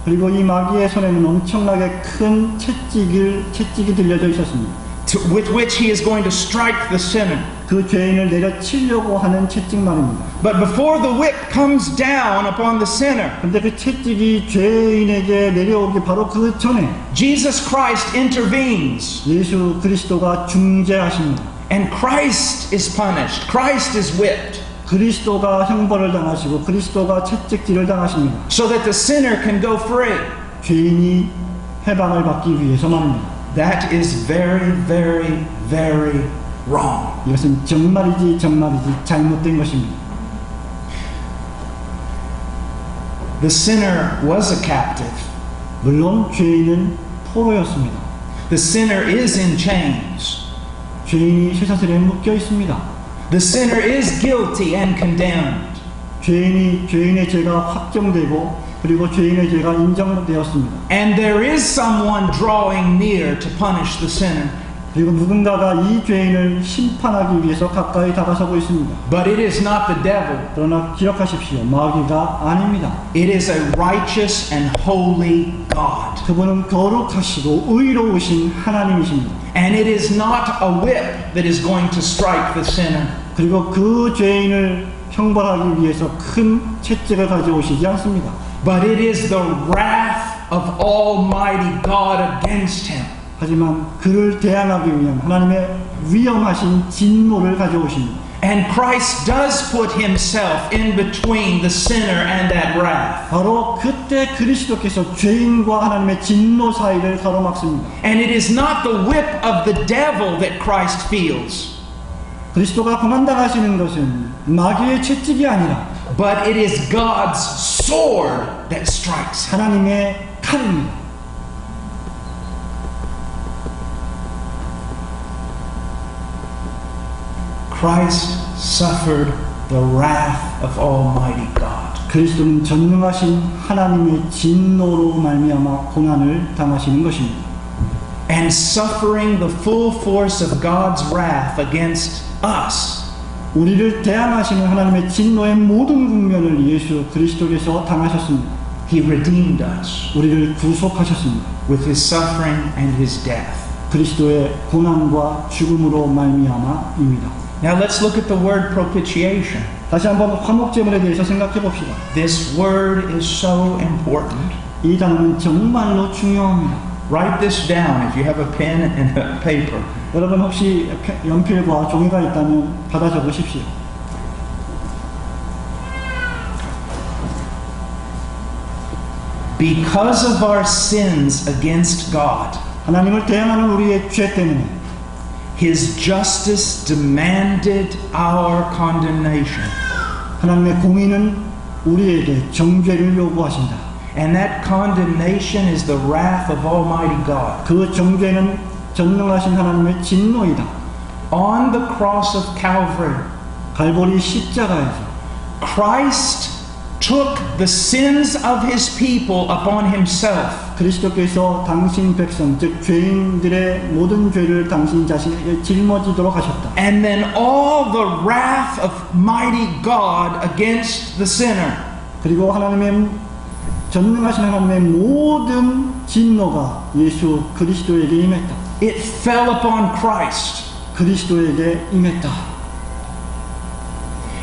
그리고 이 마귀의 손에는 엄청나게 큰 채찍이 들려져 있었습니다. With which he is going to strike the sinner. 그 죄인을 내려치려고 하는 채찍 말입니다. But before the whip comes down upon the sinner, 그런데 그 채찍이 죄인에게 내려오기 바로 그 전에 Jesus Christ intervenes. 예수 그리스도가 중재하십니다. And Christ is punished. Christ is whipped. 그리스도가 형벌을 당하시고 그리스도가 채찍질을 당하십니다. So that the sinner can go free. 죄인이 해방을 받기 위해서 말입니다. That is very, very, very wrong. 이것은 정말이지 잘못된 것입니다. The sinner was a captive. 물론 죄인은 포로였습니다. The sinner is in chains. 죄인이 쇠사슬에 묶여 있습니다. The sinner is guilty and condemned. 죄인의 죄가 확정되고 그리고 죄인의 죄가 인정되었습니다. And there is someone drawing near to punish the sinner. 그리고 누군가가 이 죄인을 심판하기 위해서 가까이 다가서고 있습니다. But it is not the devil. 그러나 기억하십시오. 마귀가 아닙니다. It is a righteous and holy God. 그분은 거룩하시고 의로우신 하나님이십니다. And it is not a whip that is going to strike the sinner. 그리고 그 죄인을 형벌하기 위해서 큰 채찍을 가져오시지 않습니다. But it is the wrath of Almighty God against him. 하지만 그를 대항하기 위한 하나님의 위험하신 진노를 가져오십니다. And Christ does put himself in between the sinner and that wrath. 바로 그때 그리스도께서 죄인과 하나님의 진노 사이를 가로막습니다. And it is not the whip of the devil that Christ feels, 그리스도가 고난당하시는 것은 마귀의 채찍이 아니라 but it is God's sword that strikes him. 하나님의 칼입니다. Christ suffered the wrath of Almighty God. 그리스도는 전능하신 하나님의 진노로 말미암아 고난을 당하시는 것입니다. And suffering the full force of God's wrath against us. 우리를 대항하시는 하나님의 진노의 모든 국면을 예수 그리스도께서 당하셨습니다. He redeemed us 우리를 구속하셨습니다. with his suffering and his death. 그리스도의 고난과 죽음으로 말미암아입니다. Now let's look at the word propitiation. 다시 한번 화목제물에 대해서 생각해 봅시다. This word is so important. 이 단어는 정말로 중요합니다. Write this down if you have a pen and a paper. 여러분 혹시 연필과 종이가 있다면 받아 적으십시오. Because of our sins against God, 하나님을 대항하는 우리의 죄 때문에 his justice demanded our condemnation. 하나님의 공의는 우리에게 정죄를 요구하신다. And that condemnation is the wrath of Almighty God. 그 정죄는 전능하신 하나님의 진노이다. On the cross of Calvary, 갈보리 십자가에서 Christ took the sins of his people upon himself. 그리스도께서 당신 백성 즉 죄인들의 모든 죄를 당신 자신에게 짊어지도록 하셨다. And then all the wrath of mighty God against the sinner. 그리고 하나님의 전능하신 하나님의 모든 진노가 예수 그리스도에게 임했다. It fell upon Christ. 그리스도에게 임했다.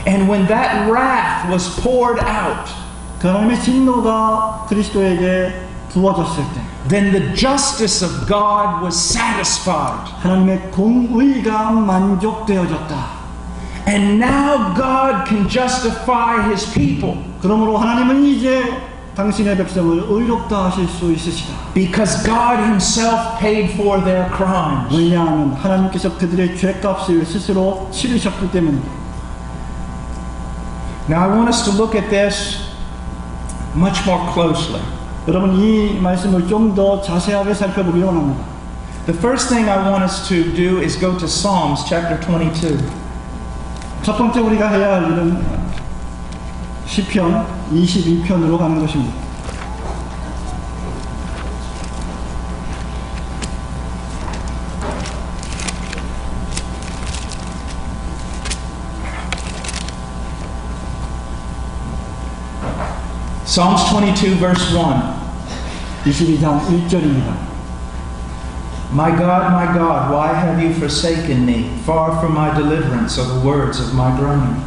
And when that wrath was poured out, 그 하나님의 진노가 그리스도에게 부어졌을 때 then the justice of God was satisfied. 하나님의 공의가 만족되어졌다. And now God can justify his people. 그러므로 하나님은 이제 당신의 백성을 의롭다 하실 수 있으시다. Because God himself paid for their crimes. 왜냐하면 하나님께서 그들의 죄값을 스스로 치르셨기 때문입니다. Now I want us to look at this much more closely. 여러분 이 말씀을 좀 더 자세하게 살펴보기 원합니다. The first thing I want us to do is go to Psalms chapter 22. 첫 번째 우리가 해야 할 일은 시편 22편으로 가는 것입니다. Psalms 22 verse 1. 22장 1절입니다. My God, why have you forsaken me? Far from my deliverance are the words of my groaning.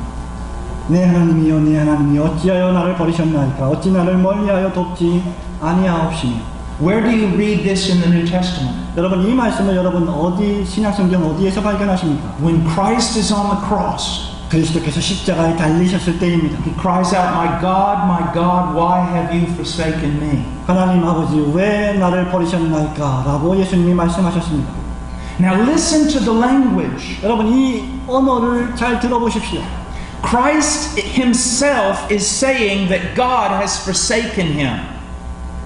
내 하나님이여 내 하나님이여 어찌하여 나를 버리셨나이까 어찌 나를 멀리하여 돕지 아니하옵시며. Where do you read this in the New Testament? 여러분 이 말씀을 여러분 어디 신약성경 어디에서 발견하십니까? When Christ is on the cross, 그리스도께서 십자가에 달리셨을 때입니다. he cries out, my God, why have you forsaken me? 하나님 아버지 왜 나를 버리셨나이까 라고 예수님이 말씀하셨습니다. Now listen to the language. 여러분 이 언어를 잘 들어보십시오. Christ himself is saying that God has forsaken him.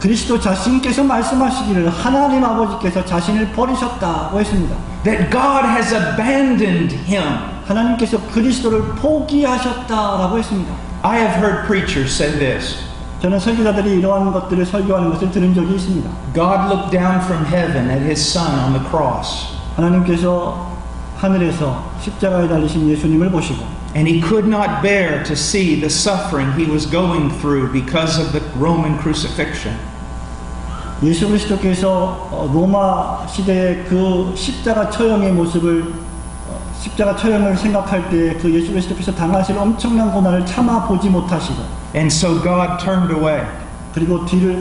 그리스도 자신께서 말씀하시기를 하나님 아버지께서 자신을 버리셨다고 했습니다. That God has abandoned him. 하나님께서 그리스도를 포기하셨다라고 했습니다. I have heard preachers say this. 저는 설교자들이 이러한 것들을 설교하는 것을 들은 적이 있습니다. God looked down from heaven at his son on the cross. 하나님께서 하늘에서 십자가에 달리신 예수님을 보시고 and he could not bear to see the suffering he was going through because of the Roman crucifixion. 예수 그리스도께서 로마 시대의 그 십자가 처형의 모습을 십자가 처형을 생각할 때 그 예수 그리스도께서 당하실 엄청난 고난을 참아 보지 못하시고 And so God turned away. 그리고 뒤를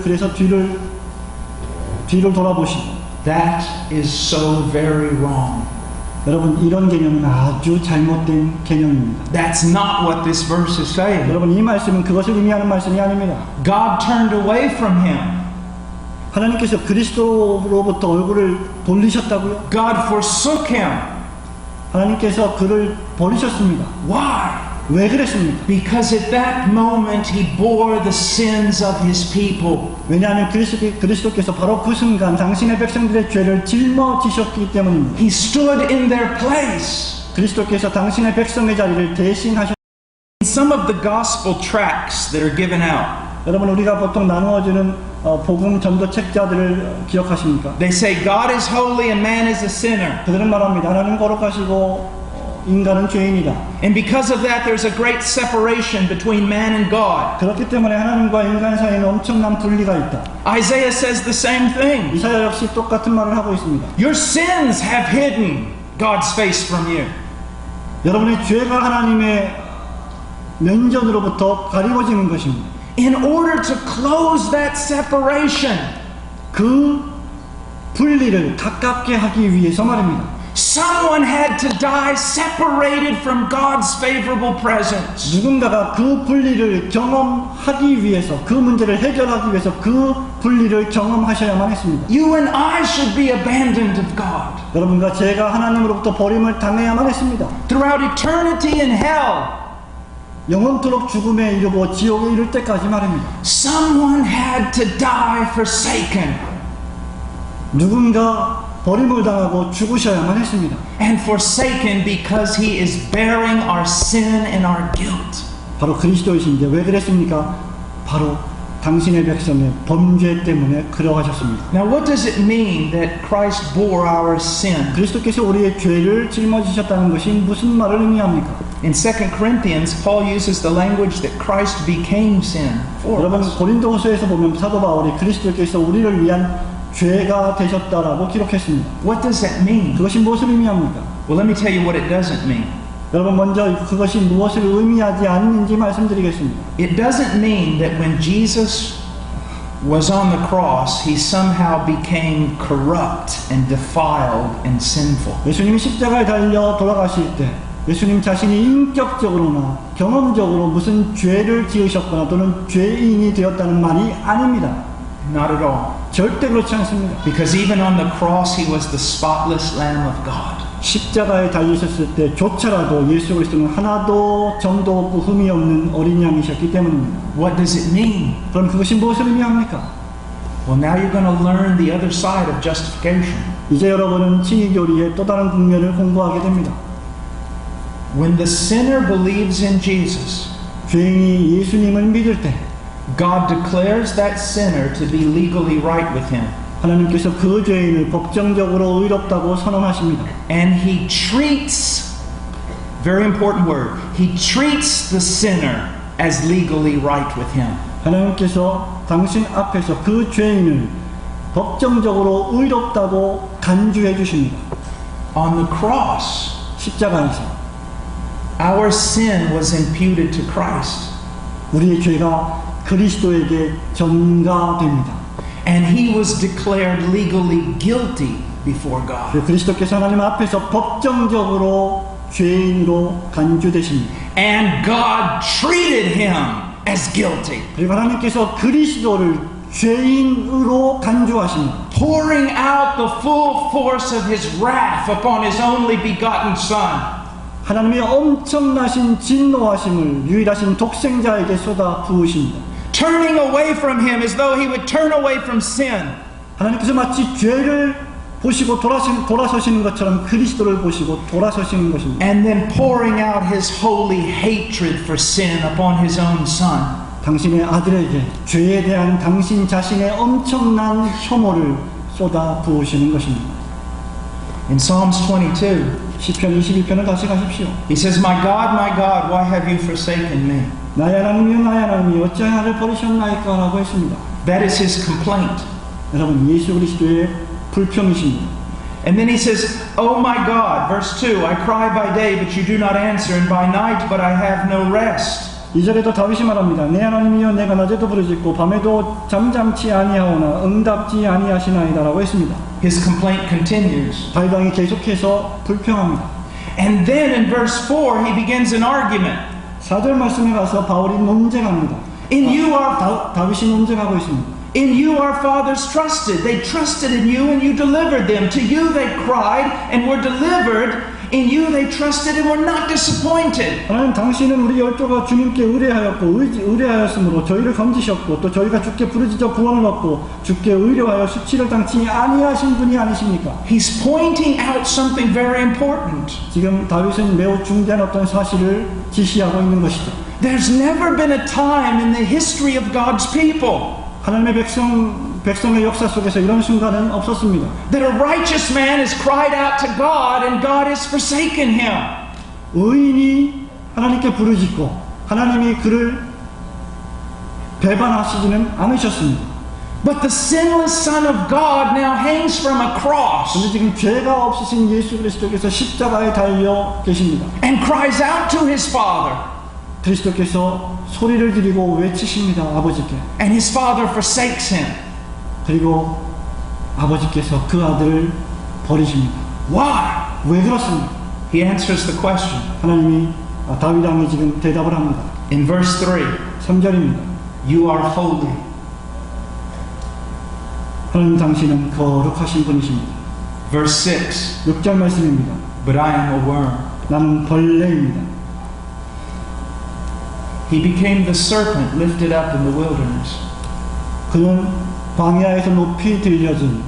돌아보시고 That is so very wrong. 여러분 이런 개념은 아주 잘못된 개념입니다. That's not what this verse is saying. 여러분 이 말씀은 그것을 의미하는 말씀이 아닙니다. God turned away from him. 하나님께서 그리스도로부터 얼굴을 돌리셨다고요? God forsook him. 하나님께서 그를 버리셨습니다. Why? 왜 그랬습니까? Because at that moment he bore the sins of his people. 왜냐하면 그리스도께서 바로 그 순간 당신의 백성들의 죄를 짊어지셨기 때문입니다. He stood in their place. 그리스도께서 당신의 백성의 자리를 대신하셨습니다. In some of the gospel tracts that are given out, 여러분 우리가 보통 나누어주는 복음 전도 책자들을 기억하십니까? they say God is holy and man is a sinner. 그들은 말합니다. 하나님 거룩하시고 인간은 죄인이다. And because of that there's a great separation between man and God. 그렇기 때문에 하나님과 인간 사이에는 엄청난 분리가 있다. Isaiah says the same thing. 이사야 역시 똑같은 말을 하고 있습니다. Your sins have hidden God's face from you. 여러분의 죄가 하나님의 면전으로부터 가리워지는 것입니다. In order to close that separation, 그 분리를 가깝게 하기 위해서 말입니다. someone had to die separated from God's favorable presence. 누군가가 그 분리를 경험하기 위해서 그 문제를 해결하기 위해서 그 분리를 경험하셔야만 했습니다. You and I should be abandoned of God. 여러분과 제가 하나님으로부터 버림을 당해야만 했습니다. Throughout eternity in hell, 영원토록 죽음에 이르고 지옥에 이를 때까지 말입니다. someone had to die forsaken. 누군가 버림을 당하고 죽으셔야만 했습니다. And forsaken because he is bearing our sin and our guilt. 바로 그리스도이신데 왜 그랬습니까? 바로 당신의 백성의 범죄 때문에 그러하셨습니다. Now what does it mean that Christ bore our sin? 그리스도께서 우리의 죄를 짊어지셨다는 것이 무슨 말을 의미합니까? In 2 Corinthians, Paul uses the language that Christ became sin for 여러분 us. 고린도후서에서 보면 사도 바울이 그리스도께서 우리를 위한 죄가 되셨다라고 기록했습니다. What does that mean? 그것이 무엇을 의미합니까? Well, let me tell you what it doesn't mean. 여러분 먼저 그것이 무엇을 의미하지 않는지 말씀드리겠습니다. It doesn't mean that when Jesus was on the cross, he somehow became corrupt and defiled and sinful. 예수님이 십자가에 달려 돌아가실 때 예수님 자신이 인격적으로나 경험적으로 무슨 죄를 지으셨거나 또는 죄인이 되었다는 말이 아닙니다. Not at all. 절대 그렇지 않습니다. Because even on the cross, he was the spotless Lamb of God. 십자가에 달리셨을 때조차라도 예수 그리스도는 하나도 점도 없고 흠이 없는 어린 양이셨기 때문입니다. What does it mean? 그럼 그것이 무엇을 의미합니까? Well, now you're going to learn the other side of justification. 이제 여러분은 칭의교리의 또 다른 국면을 공부하게 됩니다. When the sinner believes in Jesus, 죄인이 예수님을 믿을 때 God declares that sinner to be legally right with him. 하나님께서 그 죄인을 법정적으로 의롭다고 선언하십니다. And he treats, very important word, he treats the sinner as legally right with him. 하나님께서 당신 앞에서 그 죄인을 법정적으로 의롭다고 간주해 주십니다. On the cross, 십자가에서 our sin was imputed to Christ. 우리의 죄가 그리스도에게 전가됩니다. And he was declared legally guilty before God. 그리스도께서 하나님 앞에서 법정적으로 죄인으로 간주되십니다. And God treated him as guilty. 그리고 하나님께서 그리스도를 죄인으로 간주하십니다. Pouring out the full force of his wrath upon his only begotten Son. 하나님의 엄청나신 진노하심을 유일하신 독생자에게 쏟아 부으십니다. Turning away from him as though he would turn away from sin. 하나님께서 마치 죄를 보시고 돌아서시는 것처럼 그리스도를 보시고 돌아서시는 것입니다. And then pouring out his holy hatred for sin upon his own Son. 당신의 아들에게 죄에 대한 당신 자신의 엄청난 혐오를 쏟아 부으시는 것입니다. In Psalms 22, 시편 22편을 다시 가십시오. he says, my God, why have you forsaken me? 나의 하나님이여 나의 하나님이여 어찌하여 나를 버리셨나이까 라고 했습니다. That is his complaint. 여러분 예수 그리스도의 불평이십니다. And then he says, oh my God, verse 2, I cry by day, but you do not answer, and by night, but I have no rest. 2절에도 다윗이 말합니다. 내 하나님이여 내가 낮에도 부르짖고 밤에도 잠잠치 아니하오나 응답지 아니하시나이다 라고 했습니다. His complaint continues. 다윗 왕이 계속해서 불평합니다. And then in verse 4, he begins an argument. 4절 말씀에 가서 바울이 논쟁합니다. In you are 다윗이 논쟁하고 있습니다. In you our fathers trusted. They trusted in you and you delivered them. To you they cried and were delivered. In you they trusted and were not disappointed. 하나님 당신은 우리 열조가 주님께 의뢰하였고 의뢰하였으므로 저희를 건지셨고 또 저희가 주께 부르짖어 구원을 얻고 주께 의뢰하여 수치를 당치 아니하신 분이 아니십니까? He's pointing out something very important. 지금 다윗은 매우 중대한 어떤 사실을 지시하고 있는 것이죠. There's never been a time in the history of God's people 하나님의 백성의 역사 속에서 이런 순간은 없었습니다. that a righteous man has cried out to God and God has forsaken him. 의인이 하나님께 부르짖고 하나님이 그를 배반하시지는 않으셨습니다. But the sinless Son of God now hangs from a cross 그런데 지금 죄가 없으신 예수 그리스도께서 십자가에 달려 계십니다. and cries out to his Father. 그리스도께서 소리를 지르고 외치십니다. 아버지께. And his Father forsakes him. 그리고 아버지께서 그 아들을 버리십니다. Why? 왜 그렇습니까? He answers the question. 하나님이 다윗 왕이 지금 대답을 합니다. In verse 3, 3절입니다. you are holy. 하나님 당신은 거룩하신 분이십니다. Verse 6, 6절 말씀입니다. but I am a worm. 나는 벌레입니다. He became the serpent lifted up in the wilderness. 그는 광야에서 높이 들려진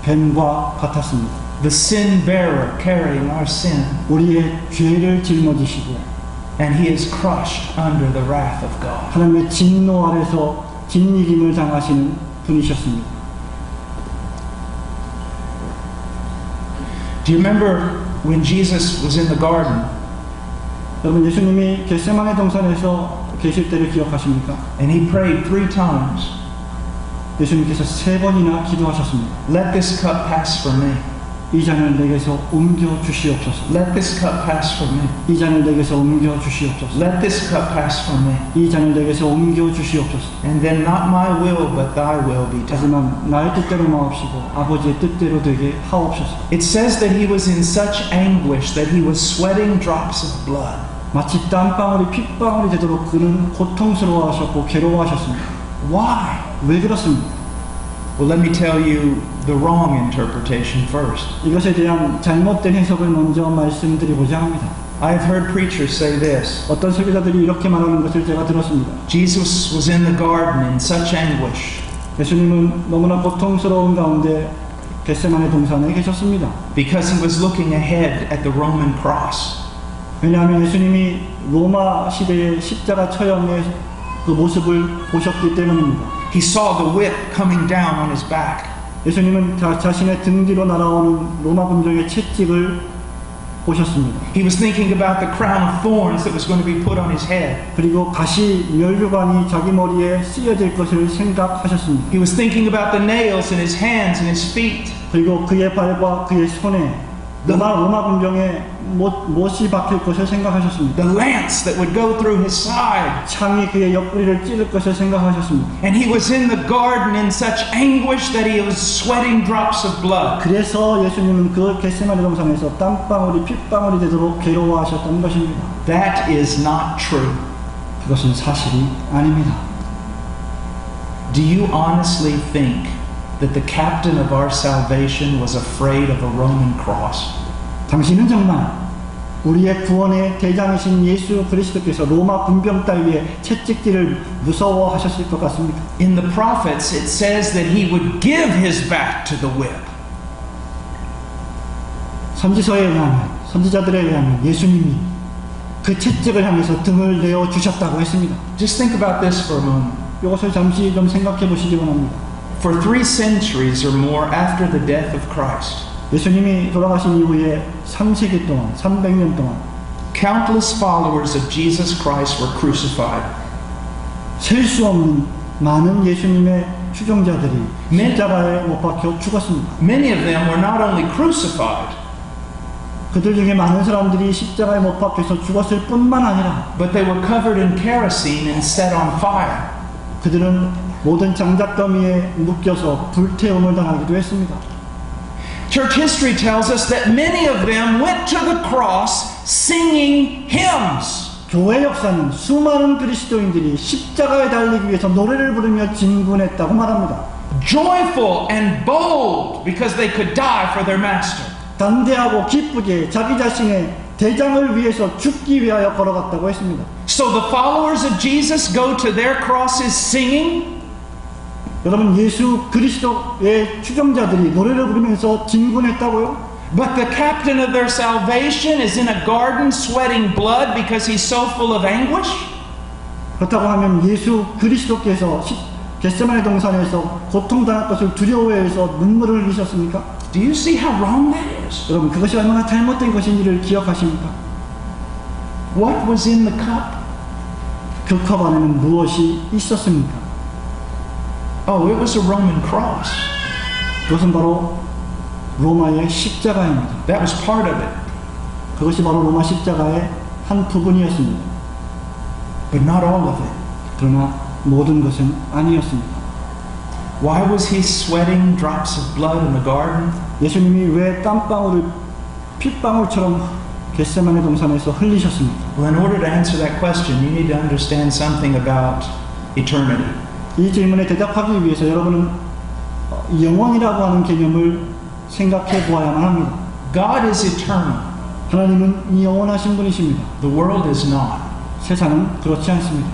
뱀과 같았습니다. The sin bearer carrying our sin. 우리의 죄를 짊어지시고 And he is crushed under the wrath of God. 하나님의 진노 아래서 진이김을 당하시는 분이셨습니다. Do you remember when Jesus was in the garden 여러분 예수님이 겟세마네 동산에서 계실 때를 기억하십니까? and he prayed 3 times? 예수님께서 3번이나 기도하셨습니다. Let this cup pass from me. 이 잔을 내게서 옮겨 주시옵소서. Let this cup pass from me. 이 잔을 내게서 옮겨 주시옵소서. Let this cup pass from me. 이 잔을 내게서 옮겨 주시옵소서. And then not my will but thy will be done. 하지만 나의 뜻대로 마옵시고 아버지의 뜻대로 되게 하옵소서. It says that he was in such anguish that he was sweating drops of blood. 마치 땀방울이 핏방울이 되도록 그는 고통스러워하셨고 괴로워하셨습니다. Why? 왜 그렇습니까? Well, let me tell you the wrong interpretation first. 이것에 대한 잘못된 해석을 먼저 말씀드리고자 합니다. I've heard preachers say this. 어떤 설교자들이 이렇게 말하는 것을 제가 들었습니다. Jesus was in the garden in such anguish 예수님은 너무나 고통스러운 가운데 겟세마네 동산에 계셨습니다. because he was looking ahead at the Roman cross. 왜냐하면 예수님이 로마 시대의 십자가 처형의 그 모습을 보셨기 때문입니다. He saw the whip coming down on his back. 예수님은 자신의 등 뒤로 날아오는 로마 군정의 채찍을 보셨습니다. He was thinking about the crown of thorns that was going to be put on his head. 그리고 가시 멸류관이 자기 머리에 쓰여질 것을 생각하셨습니다. He was thinking about the nails in his hands and his feet. 그리고 그의 발과 그의 손에 로마 군정의 못이 박힐 것을 생각하셨습니다. The lance that would go through his side. 창이 그의 옆구리를 찌를 것을 생각하셨습니다. And he was in the garden in such anguish that he was sweating drops of blood. 그래서 예수님은 그 겟세마네 동산에서 땀방울이 핏방울이 되도록 괴로워하셨다는 것입니다. That is not true. 그것은 사실이 아닙니다. Do you honestly think that the captain of our salvation was afraid of a Roman cross? 당신은 정말 우리의 구원의 대장이신 예수 그리스도께서 로마 군병 따위의 채찍질을 무서워하셨을 것 같습니까? In the prophets it says that he would give his back to the whip. 선지서에 의하면 선지자들에 의하면 예수님이 그 채찍을 향해서 등을 내어 주셨다고 했습니다. Just think about this for a moment. 이것을 잠시 좀 생각해 보시기 원합니다. For 3 centuries or more after the death of Christ, 예수님이 돌아가신 이후에 3세기 동안, 300년 동안 countless followers of Jesus Christ were crucified. 셀 수 없는 많은 예수님의 추종자들이 십자가에 못 박혀 죽었습니다. Many of them were not only crucified, 그들 중에 많은 사람들이 십자가에 못 박혀서 죽었을 뿐만 아니라 but they were covered in kerosene and set on fire. 그들은 모든 장작더미에 묶여서 불태움을 당하기도 했습니다. Church history tells us that many of them went to the cross singing hymns. 교회 역사는 수많은 그리스도인들이 십자가에 달리기 위해서 노래를 부르며 진군했다고 말합니다. Joyful and bold because they could die for their master. 담대하고 기쁘게 자기 자신의 대장을 위해서 죽기 위하여 걸어갔다고 했습니다. So the followers of Jesus go to their crosses singing. 여러분, 예수 그리스도의 추종자들이 노래를 부르면서 진군했다고요? But the captain of their salvation is in a garden sweating blood because he's so full of anguish. 그렇다고 하면 예수 그리스도께서 겟세마네 동산에서 고통당할 것을 두려워해서 눈물을 흘리셨습니까? Do you see how wrong that is? 여러분, 그것이 얼마나 잘못된 것인지를 기억하십니까? What was in the cup? 그 컵 안에는 무엇이 있었습니까? Oh, it was a Roman cross. 그것은 바로 로마의 십자가입니다. That was part of it. 그것이 바로 로마 십자가의 한 부분이었습니다. But not all of it. 그러나 모든 것은 아니었습니다. Why was he sweating drops of blood in the garden? 예수님이 왜 땀방울을 핏방울처럼 겟세마네 동산에서 흘리셨습니까? Well, in order to answer that question, you need to understand something about eternity. 이 질문에 대답하기 위해서 여러분은 영원이라고 하는 개념을 생각해 보아야만 합니다. God is eternal. 하나님은 영원하신 분이십니다. The world is not. 세상은 그렇지 않습니다.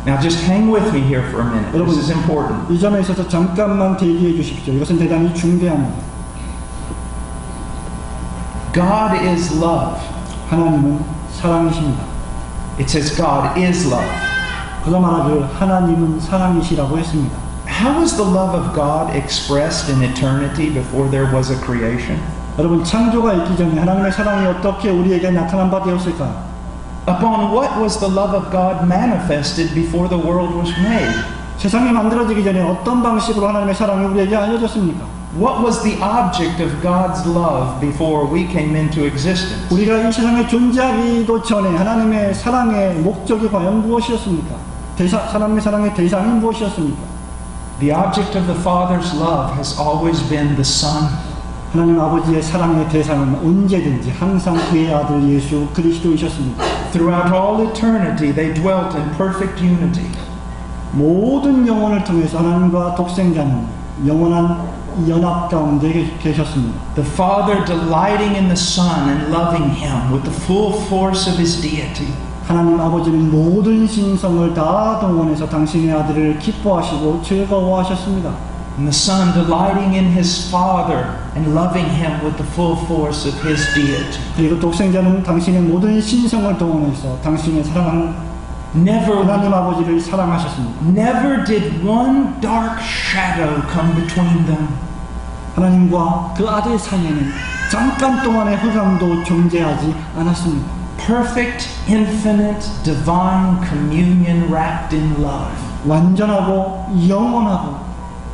Now just hang with me here for a minute. 여러분, This is important. 이 점에 있어서 잠깐만 대기해 주십시오. 이것은 대단히 중대합니다. God is love. 하나님은 사랑이십니다. It says God is love. 그가 말하기를 하나님은 사랑이시라고 했습니다. How was the love of God expressed in eternity before there was a creation? 여러분, 창조가 있기 전에 하나님의 사랑이 어떻게 우리에게 나타난 바 되었을까요? Upon what was the love of God manifested before the world was made? 세상이 만들어지기 전에 어떤 방식으로 하나님의 사랑이 우리에게 알려졌습니까? What was the object of God's love before we came into existence? 우리가 이 세상에 존재하기도 전에 하나님의 사랑의 목적이 과연 무엇이었습니까? 하나님의 사랑의 대상이 무엇이었습니까? The object of the Father's love has always been the Son. 하나님 아버지의 사랑의 대상은 언제든지 항상 그의 아들 예수 그리스도이셨습니다. Throughout all eternity, they dwelt in perfect unity. 모든 영혼을 통해서 하나님과 독생자는 영원한 연합 가운데 계셨습니다. The Father delighting in the Son and loving Him with the full force of His deity. 하나님 아버지는 모든 신성을 다 동원해서 당신의 아들을 기뻐하시고 즐거워하셨습니다. And the Son delighting in His Father and loving Him with the full force of His deity. 그리고 독생자는 당신의 모든 신성을 동원해서 당신의 사랑하는 하나님 아버지를 사랑하셨습니다. Never did one dark shadow come between them. 하나님과 그 아들 사이에는 잠깐 동안의 흑암도 존재하지 않았습니다. Perfect, infinite, divine communion wrapped in love. 완전하고 영원하고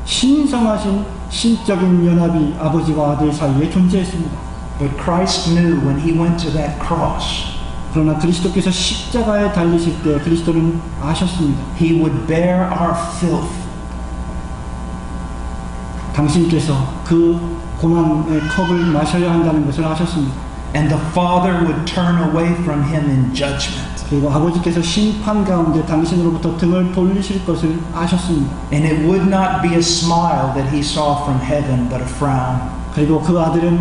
신성하신 신적인 연합이 아버지와 아들 사이에 존재했습니다. But Christ knew when He went to that cross, 그러나 그리스도께서 십자가에 달리실 때 그리스도는 아셨습니다. He would bear our filth. 당신께서 그 고난의 컵을 마셔야 한다는 것을 아셨습니다. And the Father would turn away from Him in judgment. 그리고 아버지께서 심판 가운데 당신으로부터 등을 돌리실 것을 아셨습니다. And it would not be a smile that He saw from heaven, but a frown. 그리고 그 아들은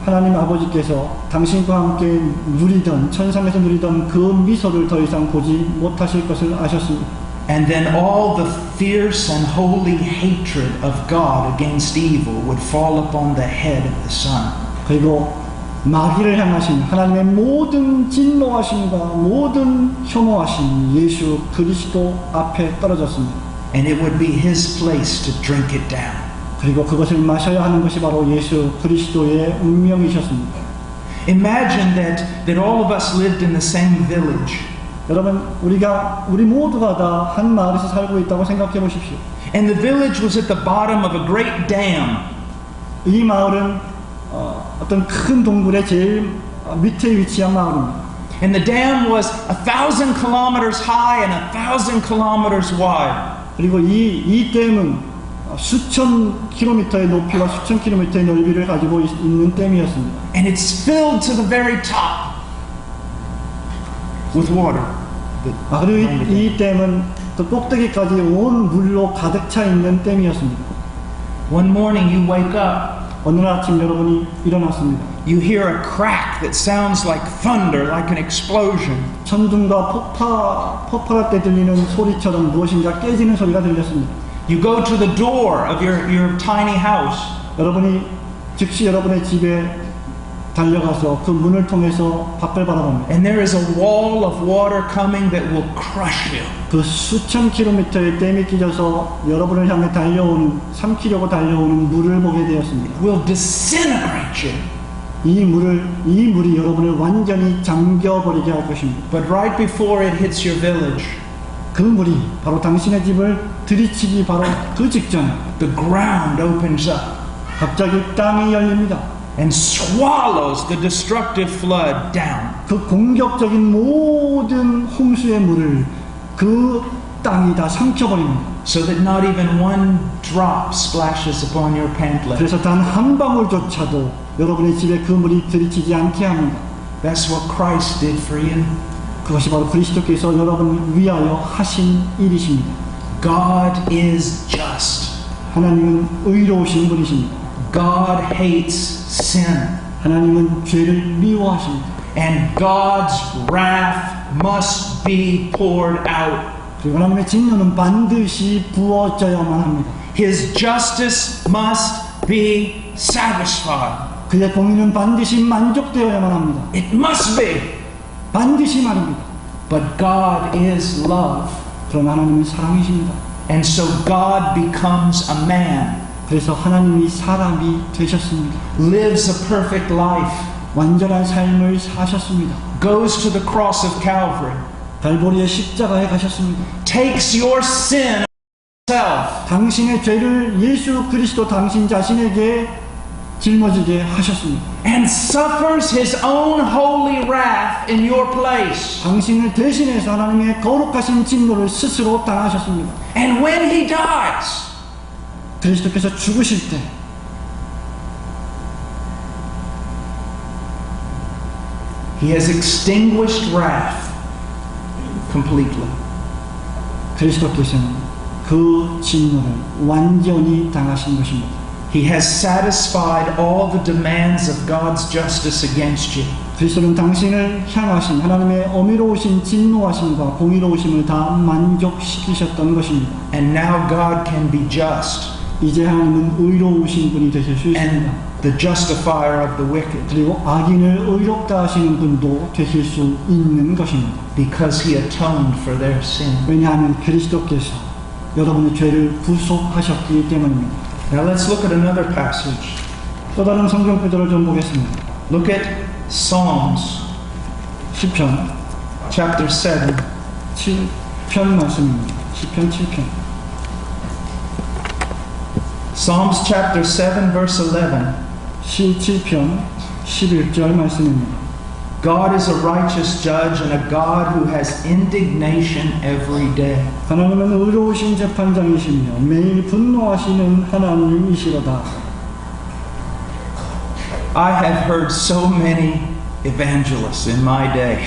하나님 아버지께서 당신과 함께 누리던 천상에서 누리던 그 미소를 더 이상 보지 못하실 것을 아셨습니다. And then all the fierce and holy hatred of God against evil would fall upon the head of the Son. 그리고 마귀를 향하신 하나님의 모든 진노하심과 모든 혐오하심이 예수 그리스도 앞에 떨어졌습니다. And it would be His place to drink it down. 그리고 그것을 마셔야 하는 것이 바로 예수 그리스도의 운명이셨습니다. Imagine that all of us lived in the same village. 여러분, 우리 모두가 다 한 마을에서 살고 있다고 생각해 보십시오. And the village was at the bottom of a great dam. 이 마을은 어떤 큰 동굴의 제일 밑에 위치한 마을입니다. And the dam was 1,000 kilometers high and 1,000 kilometers wide. 그리고 이 댐은 수천 킬로미터의 높이와 수천 킬로미터의 넓이를 가지고 있는 댐이었습니다. And it's filled to the very top with water. 그리고 이 댐은 또 꼭대기까지 온 물로 가득 차 있는 댐이었습니다. One morning you wake up. 어느 날 아침 여러분이 일어났습니다. You hear a crack that sounds like thunder, like an explosion. 천둥과 폭발할 때 들리는 소리처럼 무엇인가 깨지는 소리가 들렸습니다. You go to the door of your tiny house. 여러분이 즉시 여러분의 집에 달려가서 그 문을 통해서 밖을 바라봅니다. And there is a wall of water coming that will crush you. 그 수천 킬로미터의 댐이 끼져서 여러분을 향해 삼키려고 달려오는 물을 보게 되었습니다. Will disintegrate you. 이 물이 여러분을 완전히 잠겨버리게 할 것입니다. But right before it hits your village, 그 물이 바로 당신의 집을 들이치기 바로 그 직전, the ground opens up 갑자기 땅이 열립니다. and swallows the destructive flood down. 그 공격적인 모든 홍수의 물을 그 땅이 다 삼켜버립니다. So that not even one drop splashes upon your pamphlet. 그래서 단 한 방울조차도 여러분의 집에 그 물이 들이치지 않게 합니다. That's what Christ did for you. 그것이 바로 그리스도께서 여러분을 위하여 하신 일이십니다. God is just. 하나님은 의로우신 분이십니다. God hates sin. 하나님은 죄를 미워하십니다. And God's wrath must be poured out. 그리고 하나님의 진노는 반드시 부어져야만 합니다. His justice must be satisfied. 그의 공의는 반드시 만족되어야만 합니다. It must be. 반드시 말입니다. But God is love. 그러나 하나님은 사랑이십니다. And so God becomes a man. 그래서 하나님이 사람이 되셨습니다. Lives a perfect life. 완전한 삶을 사셨습니다. Goes to the cross of Calvary. 갈보리의 십자가에 가셨습니다. Takes your sin himself. 당신의 죄를 예수 그리스도 당신 자신에게 짊어지게 하셨습니다. And suffers his own holy wrath in your place. 당신을 대신해서 하나님의 거룩하신 진노를 스스로 당하셨습니다. And when he dies, 그리스도께서 죽으실 때 he has extinguished wrath completely. 그리스도께서는 그 진노를 완전히 당하신 것입니다. He has satisfied all the demands of God's justice against you. 그리스도는 당신을 향하신 하나님의 어미로우신 진노하심과 공의로우심을 다 만족시키셨던 것입니다. And now God can be just. 이제 하나님은 의로우신 분이 되실 수 있습니다. And the justifier of the wicked. 그리고 악인을 의롭다 하시는 분도 되실 수 있는 것입니다. Because he atoned for their sin. 왜냐하면 그리스도께서 여러분의 죄를 부속하셨기 때문입니다. Now let's look at another passage. 또 다른 성경 구절을 좀 보겠습니다. Look at Psalms 시편 chapter 7. 7편 말씀입니다. 시편 7편. Psalms chapter 7 verse 11. 시 7편 11절 말씀입니다. God is a righteous judge and a God who has indignation every day. 하나님은 의로우신 재판장이시며 매일 분노하시는 하나님이시로다. I have heard so many evangelists in my day.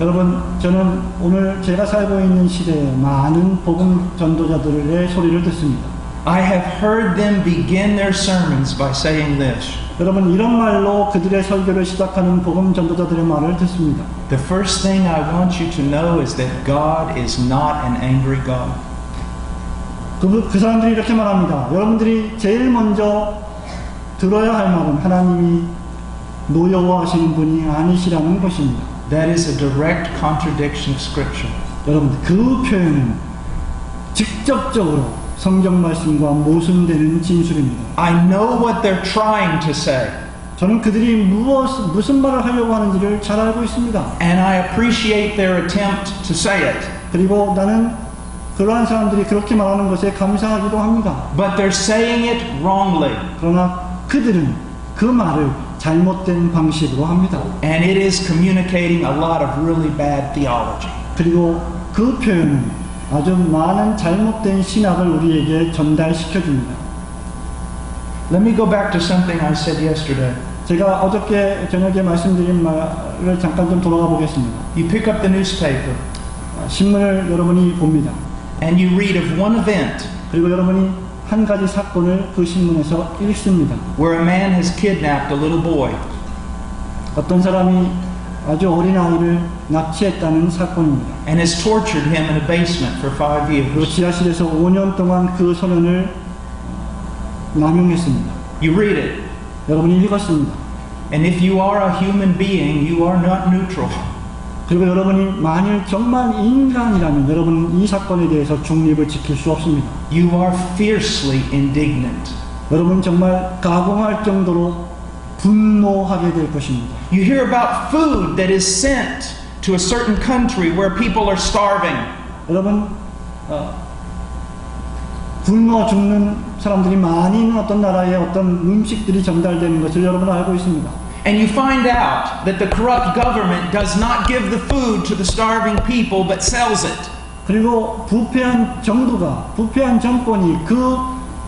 여러분, 저는 오늘 제가 살고 있는 시대에 많은 복음 전도자들의 소리를 듣습니다. I have heard them begin their sermons by saying this. 여러분, 이런 말로 그들의 설교를 시작하는 복음 전도자들의 말을 듣습니다. The first thing I want you to know is that God is not an angry God. 그 사람들이 이렇게 말합니다. 여러분들이 제일 먼저 들어야 할 말은 하나님이 노여워하시는 분이 아니시라는 것입니다. That is a direct contradiction of Scripture. 여러분들, 그 표현은 직접적으로 성경 말씀과 모순되는 진술입니다. I know what they're trying to say, 저는 그들이 무슨 말을 하려고 하는지를 잘 알고 있습니다. and I appreciate their attempt to say it. 그리고 나는 그러한 사람들이 그렇게 말하는 것에 감사하기도 합니다. But they're saying it wrongly, 그러나 그들은 그 말을 잘못된 방식으로 합니다. and it is communicating a lot of really bad theology. 그리고 그 표현은 아주 많은 잘못된 신학을 우리에게 전달시켜줍니다. Let me go back to something I said yesterday. 제가 어저께 저녁에 말씀드린 말을 잠깐 좀 돌아가 보겠습니다. You pick up the newspaper 신문을 여러분이 봅니다. and you read of one event 그리고 여러분이 한 가지 사건을 그 신문에서 읽습니다. where a man has kidnapped a little boy. 어떤 사람이 아주 어린 아이를 납치했다는 사건입니다. And has tortured him in a basement for 5 그리고 years. 지하실에서 5년 동안 그 소년을 남용했습니다. You read it. 여러분이 읽었습니다. And if you are a human being, you are not neutral. 그리고 여러분이 만일 정말 인간이라면 여러분은 이 사건에 대해서 중립을 지킬 수 없습니다. You are fiercely indignant. 여러분 정말 가공할 정도로 분노하게 될 것입니다. You hear about food that is sent to a certain country where people are starving. 여러분 굶어 죽는 사람들이 많이 있는 어떤 나라에 어떤 음식들이 전달되는 것을 여러분 알고 있습니다. And you find out that the corrupt government does not give the food to the starving people but sells it. 그리고 부패한 정부가, 부패한 정권이 그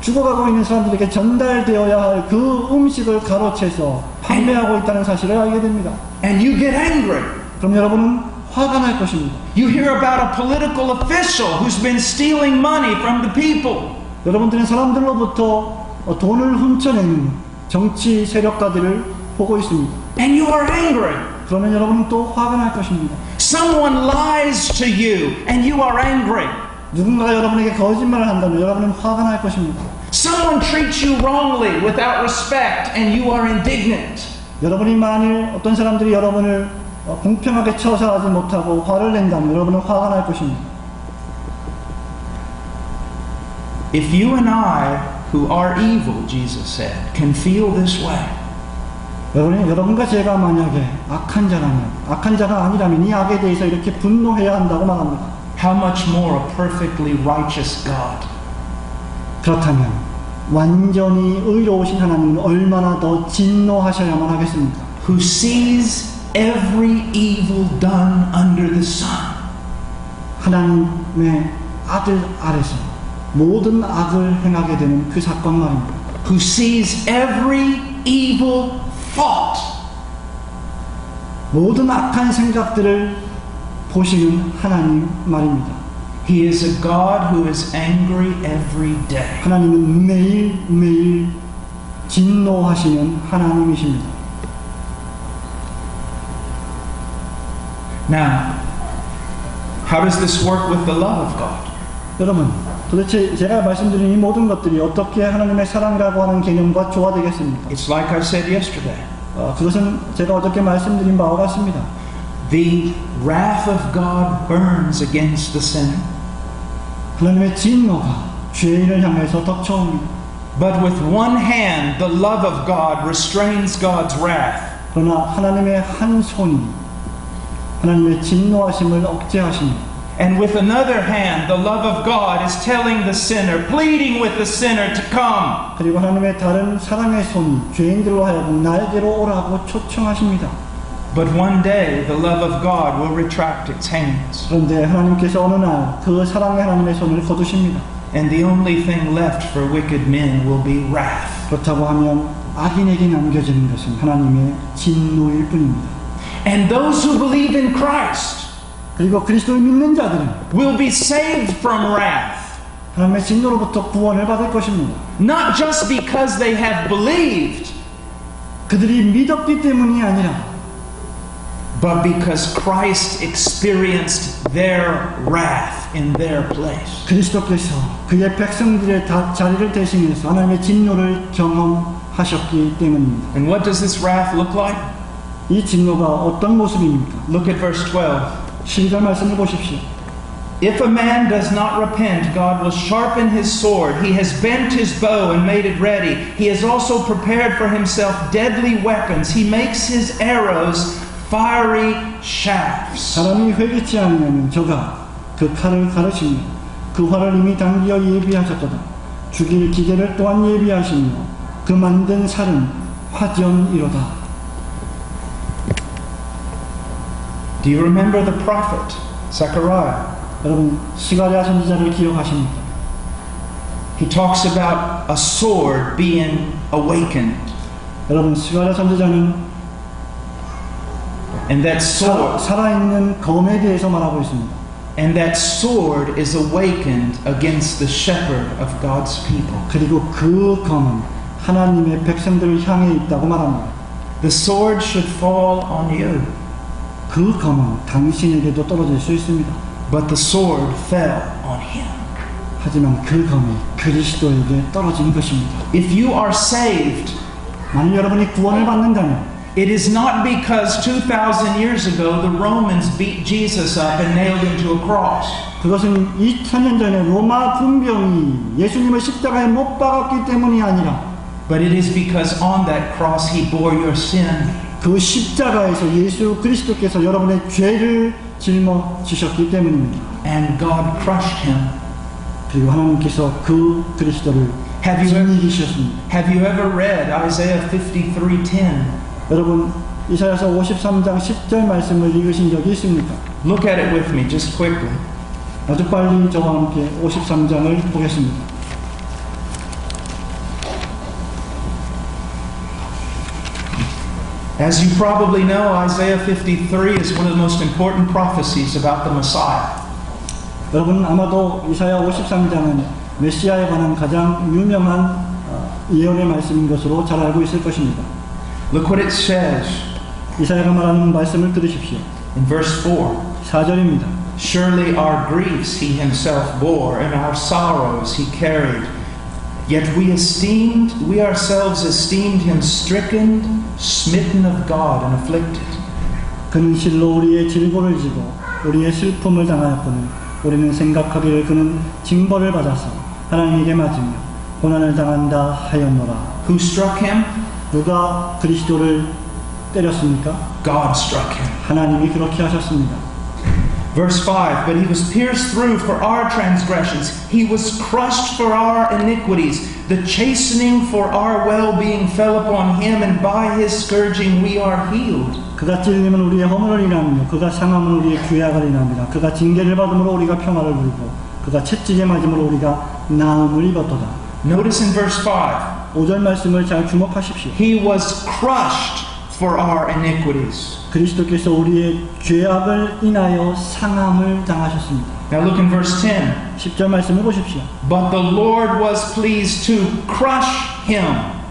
죽어가고 있는 사람들에게 전달되어야 할 그 음식을 가로채서 판매하고 있다는 사실을 알게 됩니다. And you get angry. 그럼 여러분은 화가 날 것입니다. You hear about a political official who's been stealing money from the people. 여러분들은 사람들로부터 돈을 훔쳐내는 정치 세력가들을 보고 있습니다. And you are angry. 그러면 여러분은 또 화가 날 것입니다. Someone lies to you and you are angry. 누군가 여러분에게 거짓말을 한다면 여러분은 화가 날 것입니다. Someone treats you wrongly without respect and you are indignant. 여러분이 만일 어떤 사람들이 여러분을 공평하게 처사하지 못하고 화를 낸다면 여러분은 화가 날 것입니다. If you and I, who are evil, Jesus said, can feel this way, 여러분과 제가 만약에 악한 자가 아니라면 이 악에 대해서 이렇게 분노해야 한다고 말합니다. how much more a perfectly righteous God? 그렇다면 완전히 의로우신 하나님은 얼마나 더 진노하셔야만 하겠습니까? Who sees every evil done under the sun. 하나님의 아들 아래서 모든 악을 행하게 되는 그 사건 말입니다. Who sees every evil thought. 모든 악한 생각들을 보시는 하나님 말입니다. He is a God who is angry every day. 하나님은 매일매일 진노하시는 하나님이십니다. Now, how does this work with the love of God? 여러분, 도대체 제가 말씀드린 이 모든 것들이 어떻게 하나님의 사랑이라고 하는 개념과 조화되겠습니까? It's like I said yesterday. 그것은 제가 어저께 말씀드린 바와 같습니다. The wrath of God burns against the sinner. 하나님의 진노가 죄인을 향해서 덮쳐옵니다. But with one hand, the love of God restrains God's wrath. 그러나 하나님의 한 손이 하나님의 진노하심을 억제하십니다. And with another hand, the love of God is telling the sinner, pleading with the sinner to come. 그리고 하나님의 다른 사랑의 손이 죄인들로 하여금 나에게로 오라고 초청하십니다. But one day, the love of God will retract its hands. 그런데 하나님께서 어느 날 그 사랑의 하나님의 손을 거두십니다. And the only thing left for wicked men will be wrath. 그렇다고 하면 악인에게 남겨지는 것은 하나님의 진노일 뿐입니다. And those who believe in Christ 그리고 그리스도를 믿는 자들은 will be saved from wrath. 하나님의 진노로부터 구원을 받을 것입니다. Not just because they have believed, 그들이 믿었기 때문이 아니라 but because Christ experienced their wrath in their place. 그리스도께서 그의 백성들의 자리를 대신해서 하나님의 진노를 경험하셨기 때문입니다. And what does this wrath look like? 이 진노가 어떤 모습입니까? Look at verse 12. 12절 말씀을 보십시오. If a man does not repent, God will sharpen his sword. He has bent his bow and made it ready. He has also prepared for himself deadly weapons. He makes his arrows fiery shafts. 사람이 회개치 않으면 저가 그 칼을 가르치며 그 활을 이미 당기어 예비하셨도다. 죽일 기계를 또한 예비하시며 그 만든 살은 화전이로다. Do you remember the prophet Zechariah? 여러분 스가랴 선지자를 기억하십니까? He talks about a sword being awakened. 여러분 스가랴 선지자는 And that sword 살아있는 검에 대해서 말하고 있습니다. And that sword is awakened against the shepherd of God's people. 그리고 그 검은 하나님의 백성들을 향해 있다고 말합니다. The sword should fall on you. 그 검은 당신에게도 떨어질 수 있습니다. But the sword fell on him. 하지만 그 검이 그리스도에게 떨어진 것입니다. If you are saved, 만일 여러분이 구원을 받는다면 it is not because 2,000 years ago the Romans beat Jesus up and nailed him to a cross. 그것은 2000년 전에 로마 군병이 예수님을 십자가에 못 박았기 때문이 아니라 But it is because on that cross he bore your sin. 그 십자가에서 예수 그리스도께서 여러분의 죄를 짊어지셨기 때문입니다. And God crushed him. 그리고 하나님께서 그 그리스도를 진이기셨습니다. Have you ever read Isaiah 53:10? 여러분 이사야서 53장 10절 말씀을 읽으신 적이 있습니까? Look at it with me just quickly. 아주 빨리 저와 함께 53장을 보겠습니다. As you probably know, Isaiah 53 is one of the most important prophecies about the Messiah. 여러분 아마도 이사야 53장은 메시아에 관한 가장 유명한 예언의 말씀인 것으로 잘 알고 있을 것입니다. Look what it says 이사야가 말하는 말씀을 들으십시오. in verse 4. 4절입니다. Surely our griefs he himself bore, and our sorrows he carried. Yet we ourselves esteemed him stricken, smitten of God, and afflicted. 그는 실로 우리의 질고를 지고 우리의 슬픔을 당하였거늘 우리는 생각하기를 그는 징벌을 받아서 하나님에게 맞으며 고난을 당한다 하였노라. Who struck him? 누가 그리스도를 때렸습니까? God struck him. 하나님이 그렇게 하셨습니다. Verse 5, but he was pierced through for our transgressions. He was crushed for our iniquities. The chastening for our well-being fell upon him, and by his scourging we are healed. 그가 찔림은 우리의 허물을 인하며 그가 상함은 우리의 죄악을 인합니다. 그가 징계를 받음으로 우리가 평화를 누리고 그가 채찍에 맞음으로 우리가 나음을 입었도다. Notice in verse 5, 5절 말씀을 잘 주목하십시오. he was crushed for our iniquities. 그리스도께서 우리의 죄악을 인하여 상함을 당하셨습니다. Now look in verse 10. 10절 말씀을 보십시오. But the Lord was pleased to crush him,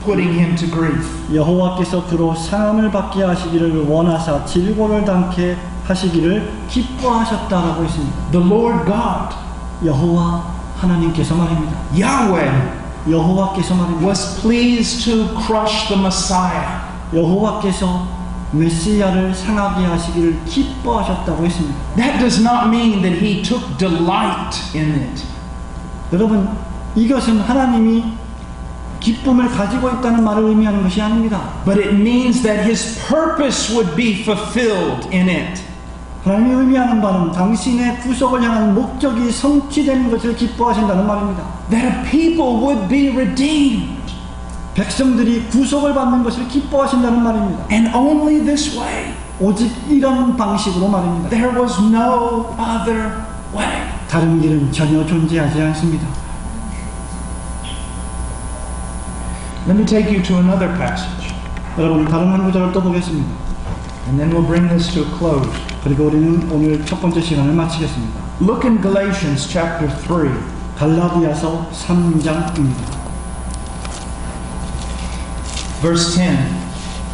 putting him to grief. 여호와께서 그로 상함을 받게 하시기를 원하사 질고를 당케 하시기를 기뻐하셨다라고 있습니다. The Lord God, 여호와 하나님께서 말입니다. Yahweh, 여호와께서 말입니다. was pleased to crush the Messiah. 여호와께서 메시아를 상하게 하시기를 기뻐하셨다고 했습니다. That does not mean that he took delight in it. 여러분, 이것은 하나님이 기쁨을 가지고 있다는 말을 의미하는 것이 아닙니다. But it means that his purpose would be fulfilled in it. 하나님이 의미하는 바는 당신의 구속을 향한 목적이 성취되는 것을 기뻐하신다는 말입니다. That a people would be redeemed. 백성들이 구속을 받는 것을 기뻐하신다는 말입니다. And only this way. 오직 이런 방식으로 말입니다. There was no other way. 다른 길은 전혀 존재하지 않습니다. Let me take you to another passage. 여러분, 다른 한 구절을 또 보겠습니다. And then we'll bring this to a close. 그리고 우리는 오늘 첫 번째 시간을 마치겠습니다. Look in Galatians chapter 3. 갈라디아서 3장입니다. Verse 10.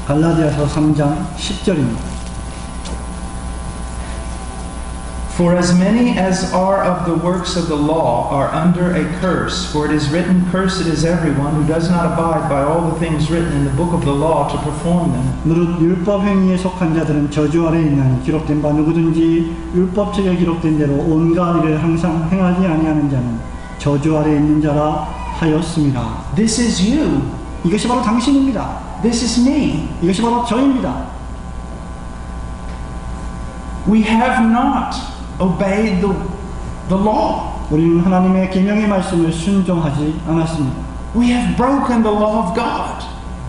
갈라디아서 3장 10절입니다. For as many as are of the works of the law are under a curse, for it is written, Cursed is everyone who does not abide by all the things written in the book of the law to perform them. 무릇 율법 행위에 속한 자들은 저주 아래 있나니 기록된 바 누구든지 율법책에 기록된 대로 온갖 일을 항상 행하지 아니하는 자는 저주 아래 있는 자라 하였습니다. This is you. 이것이 바로 당신입니다. This is me. 이것이 바로 저입니다. We have not obeyed the law. 우리는 하나님의 계명의 말씀을 순종하지 않았습니다. We have broken the law of God.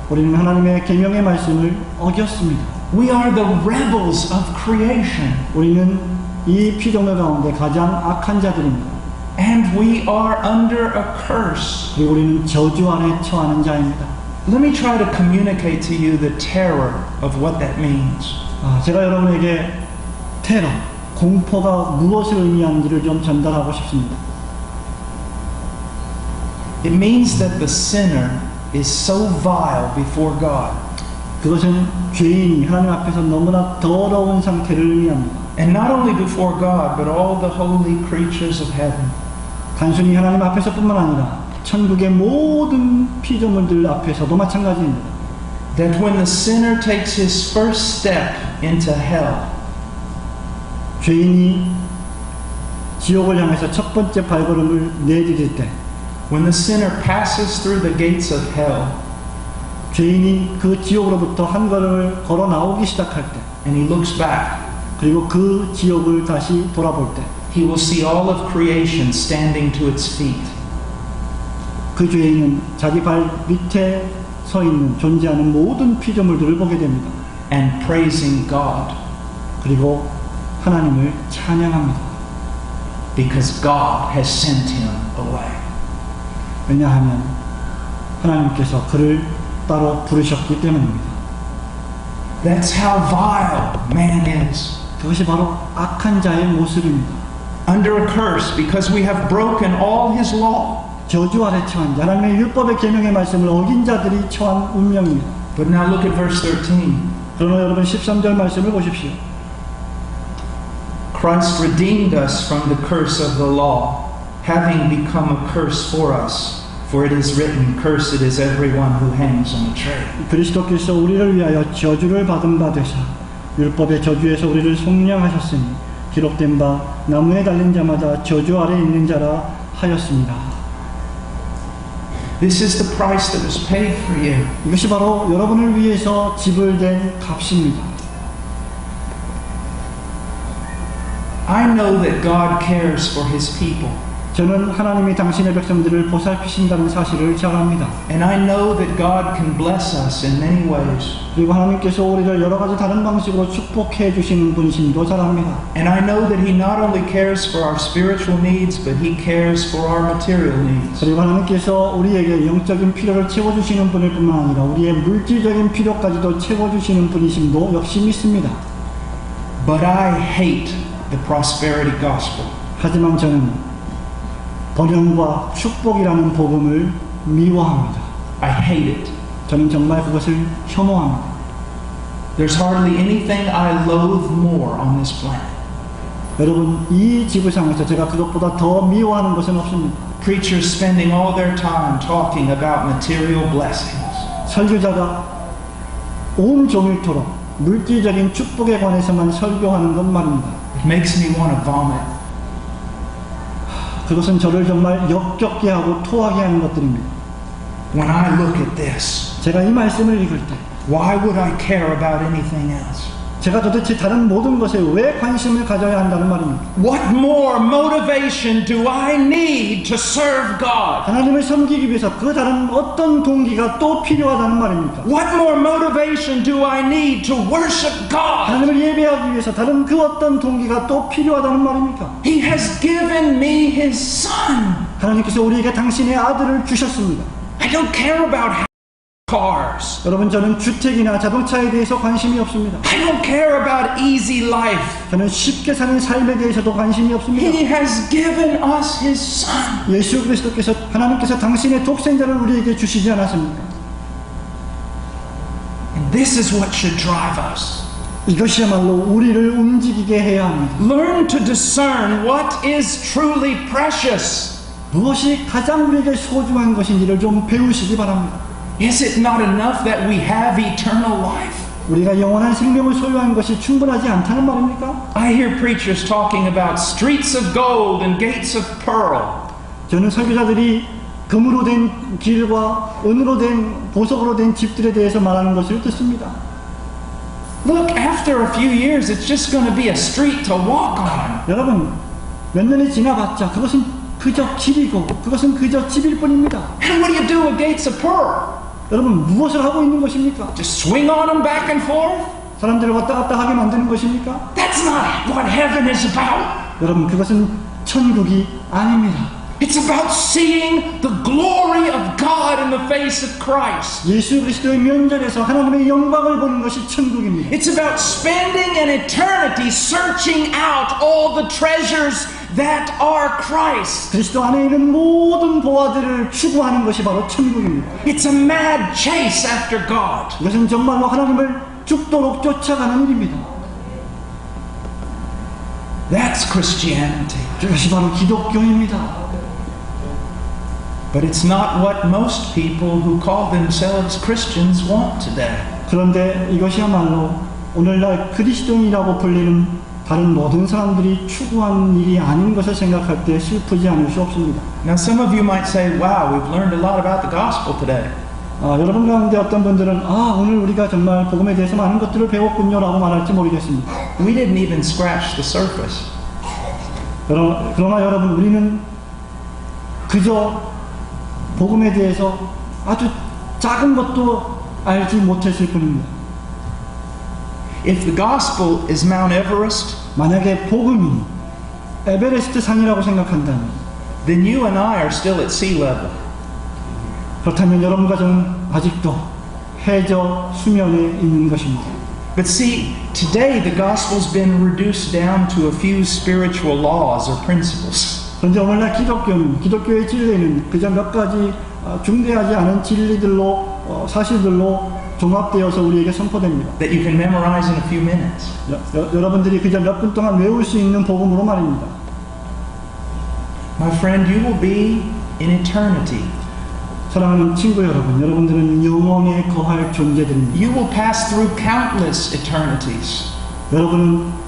우리는 하나님의 계명의 말씀을 어겼습니다. We are the rebels of creation. 우리는 이 피조물 가운데 가장 악한 자들입니다. And we are under a curse. 그리고 우리는 저주 아래 처하는 자입니다. Let me try to communicate to you the terror of what that means. 제가 여러분에게 테러, 공포가 무엇을 의미하는지를 좀 전달하고 싶습니다. It means that the sinner is so vile before God. 그것은 죄인이 하나님 앞에서 너무나 더러운 상태를 의미합니다. And not only before God, but all the holy creatures of heaven. 단순히 하나님 앞에서뿐만 아니라 천국의 모든 피조물들 앞에서도 마찬가지입니다. That when the sinner takes his first step into hell, 죄인이 지옥을 향해서 첫 번째 발걸음을 내디딜 때, when the sinner passes through the gates of hell, 죄인이 그 지옥으로부터 한 걸음을 걸어 나오기 시작할 때, and he looks back, 그리고 그 지옥을 다시 돌아볼 때, he will see all of creation standing to its feet. 그 죄인은 자기 발 밑에 서 있는 존재하는 모든 피조물들을 보게 됩니다. And praising God. 그리고 하나님을 찬양합니다. Because God has sent him away. 왜냐하면 하나님께서 그를 따로 부르셨기 때문입니다. That's how vile man is. 그것이 바로 악한 자의 모습입니다. Under a curse because we have broken all his law. 저주 아래 처한 자, 하나님의 율법의 계명의 말씀을 어긴 자들이 처한 운명입니다. But now look at verse 13. 그러나 여러분 13절 말씀을 보십시오. Christ redeemed us from the curse of the law, having become a curse for us. For it is written, Cursed is everyone who hangs on a tree. 그리스도께서 우리를 위하여 저주를 받은 바 되사 율법의 저주에서 우리를 속량하셨으니 기록된 바 나무에 달린 자마다 저주 아래 있는 자라 하였습니다. This is the price that was paid for you. 이것이 바로 여러분을 위해서 지불된 값입니다. I know that God cares for his people. 저는 하나님이 당신의 백성들을 보살피신다는 사실을 잘 압니다. And I know that God can bless us in many ways. 그리고 하나님께서 우리를 여러 가지 다른 방식으로 축복해 주시는 분이심도 잘 압니다. And I know that he not only cares for our spiritual needs, but he cares for our material needs. 그리고 하나님께서 우리에게 영적인 필요를 채워주시는 분일 뿐만 아니라 우리의 물질적인 필요까지도 채워주시는 분이심도 역시 믿습니다. But I hate the prosperity gospel. 하지만 저는 번영과 축복이라는 복음을 미워합니다. I hate it. 저는 정말 그것을 혐오합니다. There's hardly anything I loathe more on this planet. 여러분, 이 지구상에서 제가 그것보다 더 미워하는 것은 없습니다. Preachers spending all their time talking about material blessings. 설교자가 온종일토록 물질적인 축복에 관해서만 설교하는 것 말입니다. It makes me want to vomit. 그것은 저를 정말 역겹게 하고 토하게 하는 것들입니다. When I look at this, 제가 이 말씀을 읽을 때 why would I care about anything else? 제가 도대체 다른 모든 것에 왜 관심을 가져야 한다는 말입니다. What more motivation do I need to serve God? 하나님을 섬기기 위해서 그 다른 어떤 동기가 또 필요하다는 말입니까? What more motivation do I need to worship God? 하나님을 예배하기 위해서 다른 그 어떤 동기가 또 필요하다는 말입니까? He has given me His Son. 하나님께서 우리에게 당신의 아들을 주셨습니다. I don't care about cars. 여러분, 저는 주택이나 자동차에 대해서 관심이 없습니다. I don't care about easy life. 저는 쉽게 사는 삶에 대해서도 관심이 없습니다. He has given us His Son. 예수 그리스도께서 하나님께서 당신의 독생자를 우리에게 주시지 않았습니까? And this is what should drive us. 이것이야말로 우리를 움직이게 해야 합니다. Learn to discern what is truly precious. 무엇이 가장 우리에게 소중한 것인지를 좀 배우시기 바랍니다. Is it not enough that we have eternal life? 우리가 영원한 생명을 소유한 것이 충분하지 않다는 말입니까? I hear preachers talking about streets of gold and gates of pearl. 저는 설교자들이 금으로 된 길과 은으로 된 보석으로 된 집들에 대해서 말하는 것을 듣습니다. Look, after a few years, it's just going to be a street to walk on. 여러분, 몇 년이 지나봤자 그것은 그저 길이고 그것은 그저 집일 뿐입니다. And what do you do with gates of pearl? 여러분, 무엇을 하고 있는 것입니까? Just swing on them back and forth? 사람들을 왔다 갔다 하게 만드는 것입니까? That's not what heaven is about. 여러분, 그것은 천국이 아닙니다. It's about seeing the glory of God in the face of Christ. 예수 그리스도의 면전에서 하나님의 영광을 보는 것이 천국입니다. It's about spending an eternity searching out all the treasures that are Christ. 그리스도 안에 있는 모든 보화들을 추구하는 것이 바로 천국입니다. It's a mad chase after God. 이것은 정말로 하나님을 죽도록 쫓아가는 일입니다. That's Christianity. 그것이 바로 기독교입니다. But it's not what most people who call themselves Christians want today. 그런데 이것이야말로 오늘날 그리스도인이라고 불리는 다른 모든 사람들이 추구하는 일이 아닌 것을 생각할 때 슬프지 않을 수 없습니다. Now some of you might say, wow, we've learned a lot about the gospel today. 여러분 가운데 어떤 분들은 오늘 우리가 정말 복음에 대해서 많은 것들을 배웠군요 라고 말할지 모르겠습니다. We didn't even scratch the surface. 그러나 여러분, 우리는 그저 복음에 대해서 아주 작은 것도 알지 못했을 뿐입니다. If the gospel is Mount Everest, 만약에 복음이 에베레스트 산이라고 생각한다면, then you and I are still at sea level. 그렇다면 여러분과 저는 아직도 해저 수면에 있는 것입니다. But see, today the gospel's been reduced down to a few spiritual laws or principles. 그런데 오늘날 기독교의 진리는 그저 몇 가지 중대하지 않은 진리들로 사실들로 종합되어서 우리에게 선포됩니다. That you can memorize in a few minutes. 여러분들이 그저 몇 분 동안 외울 수 있는 복음으로 말입니다. My friend, you will be in eternity. 사랑하는 친구 여러분, 여러분들은 영원에 거할 존재들입니다. You will pass through countless eternities. 여러분은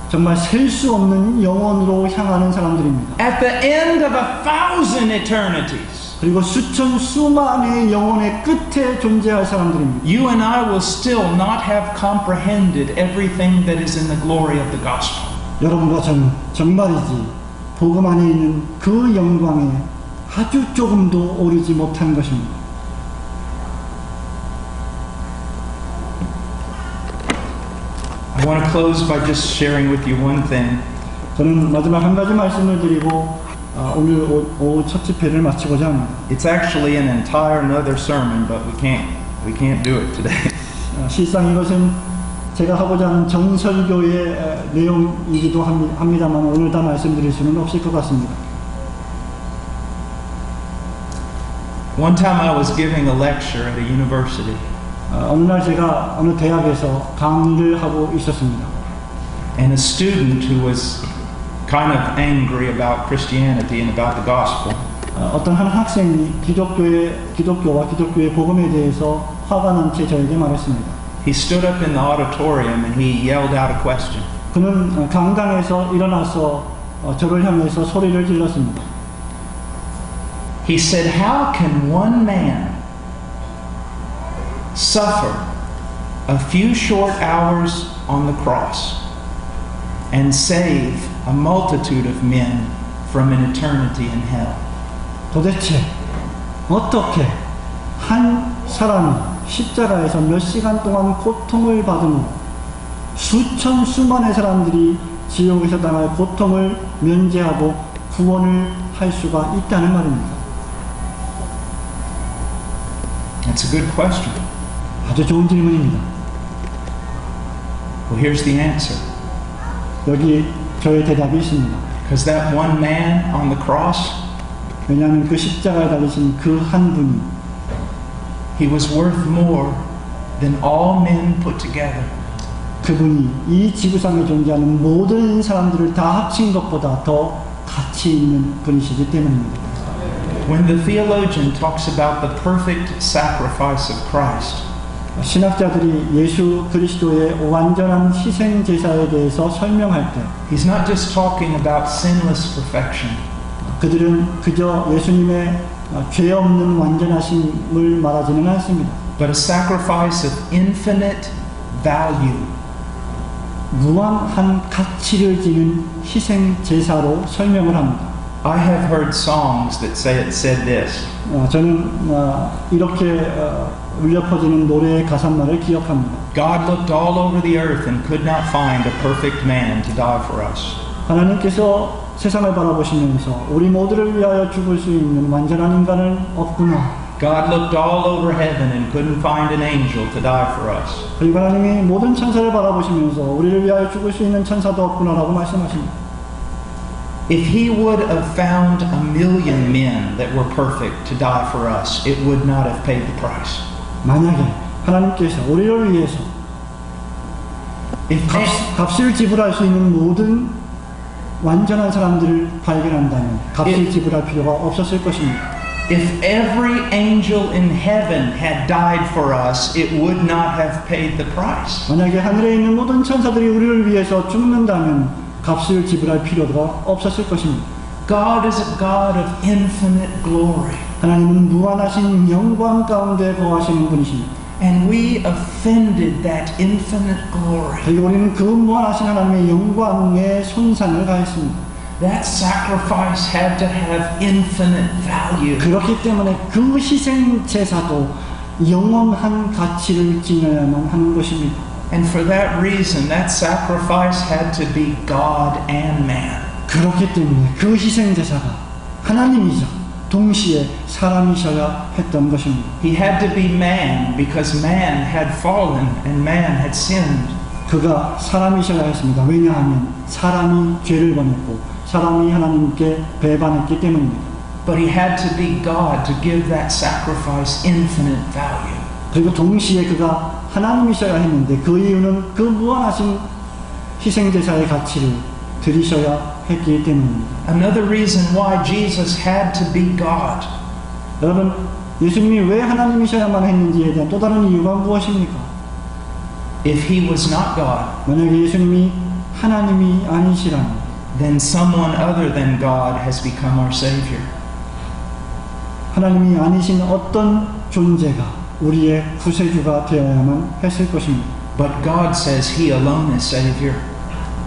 정말 셀 수 없는 영원으로 향하는 사람들입니다. At the end of 1,000 eternities, 그리고 수천수만의 영혼의 끝에 존재할 사람들입니다. you and I will still not have comprehended everything that is in the glory of the gospel. 여러분과 저는 정말이지 복음 안에 있는 그 영광에 아주 조금도 오르지 못한 것입니다. I want to close by just sharing with you one thing. 저는 마지막 한 가지 말씀을 드리고 오늘 오후 첫 집회를 마치고자 합니다. It's actually an entire another sermon, but we can't do it today. 실상 이것은 제가 하고자 하는 전설교의 내용이기도 합니다만 오늘 다 말씀드릴 수는 없을 것 같습니다. One time I was giving a lecture at a university. 어느 날 제가 어느 대학에서 강의를 하고 있었습니다. And a student who was kind of angry about Christianity and about the gospel. 어떤 한 학생이 기독교와 기독교의 복음에 대해서 화가 난 채 저에게 말했습니다. He stood up in the auditorium and he yelled out a question. 그는 강당에서 일어나서 저를 향해서 소리를 질렀습니다. He said, "How can one man suffer a few short hours on the cross and save a multitude of men from an eternity in hell?" 도대체 어떻게 한 사람이 십자가에서 몇 시간 동안 고통을 받음으로 수만의 사람들이 지옥에서 당할 고통을 면제하고 구원을 할 수가 있다는 말입니다. That's a good question. 아주 좋은 질문입니다. Well, here's the answer. 여기 저의 대답이 있습니다. Because that one man on the cross, 왜냐하면 그 십자가에 달리신 그 한 분이 he was worth more than all men put together. 그분이 이 지구상에 존재하는 모든 사람들을 다 합친 것보다 더 가치 있는 분이시기 때문입니다. When the theologian talks about the perfect sacrifice of Christ, 신학자들이 예수 그리스도의 완전한 희생 제사에 대해서 설명할 때 he's not just talking about sinless perfection. 그들은 그저 예수님의 죄 없는 완전하심을 말하지는 않습니다. But a sacrifice of infinite value. 무한한 가치를 지닌 희생 제사로 설명을 합니다. I have heard songs that said this. 저는 이렇게 울려 퍼지는 노래의 가사말을 기억합니다. God looked all over the earth and could not find a perfect man to die for us. 하나님께서 세상을 바라보시면서 우리 모두를 위하여 죽을 수 있는 완전한 인간은 없구나. God looked all over heaven and couldn't find an angel to die for us. 그리고 하나님이 모든 천사를 바라보시면서 우리를 위하여 죽을 수 있는 천사도 없구나라고 말씀하십니다. If he would have found 1,000,000 men that were perfect to die for us, it would not have paid the price. 만약에 하나님께서 우리를 위해서 값을 지불할 수 있는 모든 완전한 사람들을 발견한다면 값을 지불할 필요가 없었을 것입니다. If every angel in heaven had died for us, it would not have paid the price. 만약에 하늘에 있는 모든 천사들이 우리를 위해서 죽는다면 값을 지불할 필요가 없었을 것입니다. God is a God of infinite glory. 하나님은 무한하신 영광 가운데 거하시는 분이십니다. And we offended that infinite glory. 그리고 우리는 그 무한하신 하나님의 영광에 손상을 가했습니다. That sacrifice had to have infinite value. 그렇기 때문에 그 희생 제사도 영원한 가치를 지녀야만 하는 것입니다. And for that reason, that sacrifice had to be God and man. 그렇기 때문에 그 희생 제사가 하나님이자 동시에 사람이셔야 했던 것입니다. He had to be man because man had fallen and man had sinned. 그가 사람이셔야 했습니다. 왜냐하면 사람이 죄를 범했고 사람이 하나님께 배반했기 때문입니다. But he had to be God to give that sacrifice infinite value. 그리고 동시에 그가 하나님이셔야 했는데 그 이유는 그 무한하신 희생제사의 가치를 드리셔야 했기 때문입니다. Another reason why Jesus had to be God. 여러분, 예수님이 왜 하나님이셔야만 했는지에 대한 또 다른 이유가 무엇입니까? If he was not God, 만약에 예수님이 하나님이 아니시라면 then someone other than God has become our Savior. 하나님이 아니신 어떤 존재가 우리의 구세주가 되어야만 했을 것입니다. But God says he alone is Savior.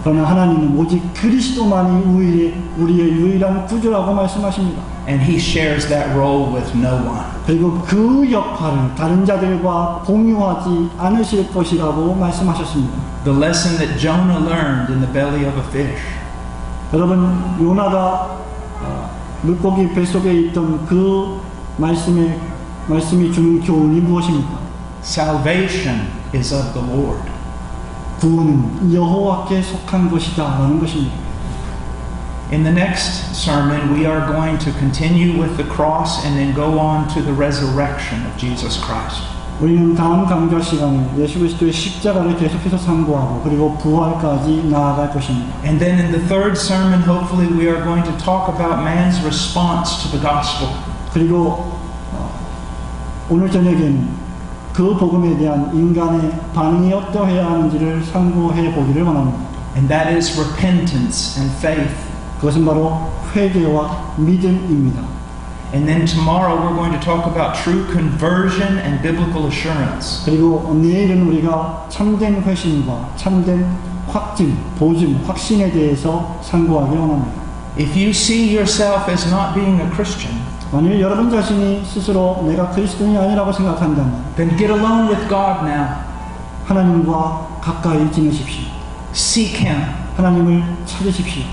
그러나 하나님은 오직 그리스도만이 우리의 유일한 구주라고 말씀하십니다. And he shares that role with no one. 그리고 그 역할을 다른 자들과 공유하지 않으실 것이라고 말씀하셨습니다. The lesson that Jonah learned in the belly of a fish. 여러분, 요나가 물고기 뱃속에 있던 그 말씀이 주는 교훈이 무엇입니까? Salvation is of the Lord. 구원은 여호와께 속한 것이다 라는 것입니다. In the next sermon, we are going to continue with the cross and then go on to the resurrection of Jesus Christ. 우리는 다음 강좌 시간에 예수 그리스도의 십자가를 계속해서 상고하고 그리고 부활까지 나아갈 것입니다. And then in the third sermon, hopefully we are going to talk about man's response to the gospel. 그리고 오늘 저녁에는 그 복음에 대한 인간의 반응이 어떠해야 하는지를 상고해 보기를 원합니다. And that is repentance and faith. 그것은 바로 회개와 믿음입니다. And then tomorrow we're going to talk about true conversion and biblical assurance. 그리고 내일은 우리가 참된 회심과 참된 확증, 보증, 확신에 대해서 상고하기 원합니다. If you see yourself as not being a Christian, 만일 여러분 자신이 스스로 내가 그리스도인이 아니라고 생각한다면 then get alone with God now. 하나님과 가까이 지내십시오. Seek Him. 하나님을 찾으십시오.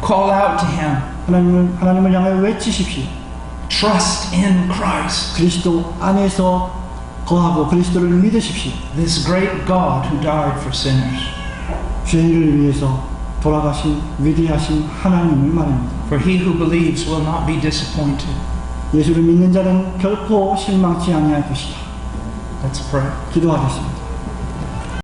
Call out to Him. 하나님을 향해 외치십시오. Trust in Christ. 그리스도 안에서 거하고 그리스도를 믿으십시오. This great God who died for sinners. 죄인을 위해서 돌아가신 위대하신 하나님을 말합니다. For he who believes will not be disappointed. 예수를 믿는 자는 결코 실망치 아니할 것이다. Let's pray. 기도하겠습니다.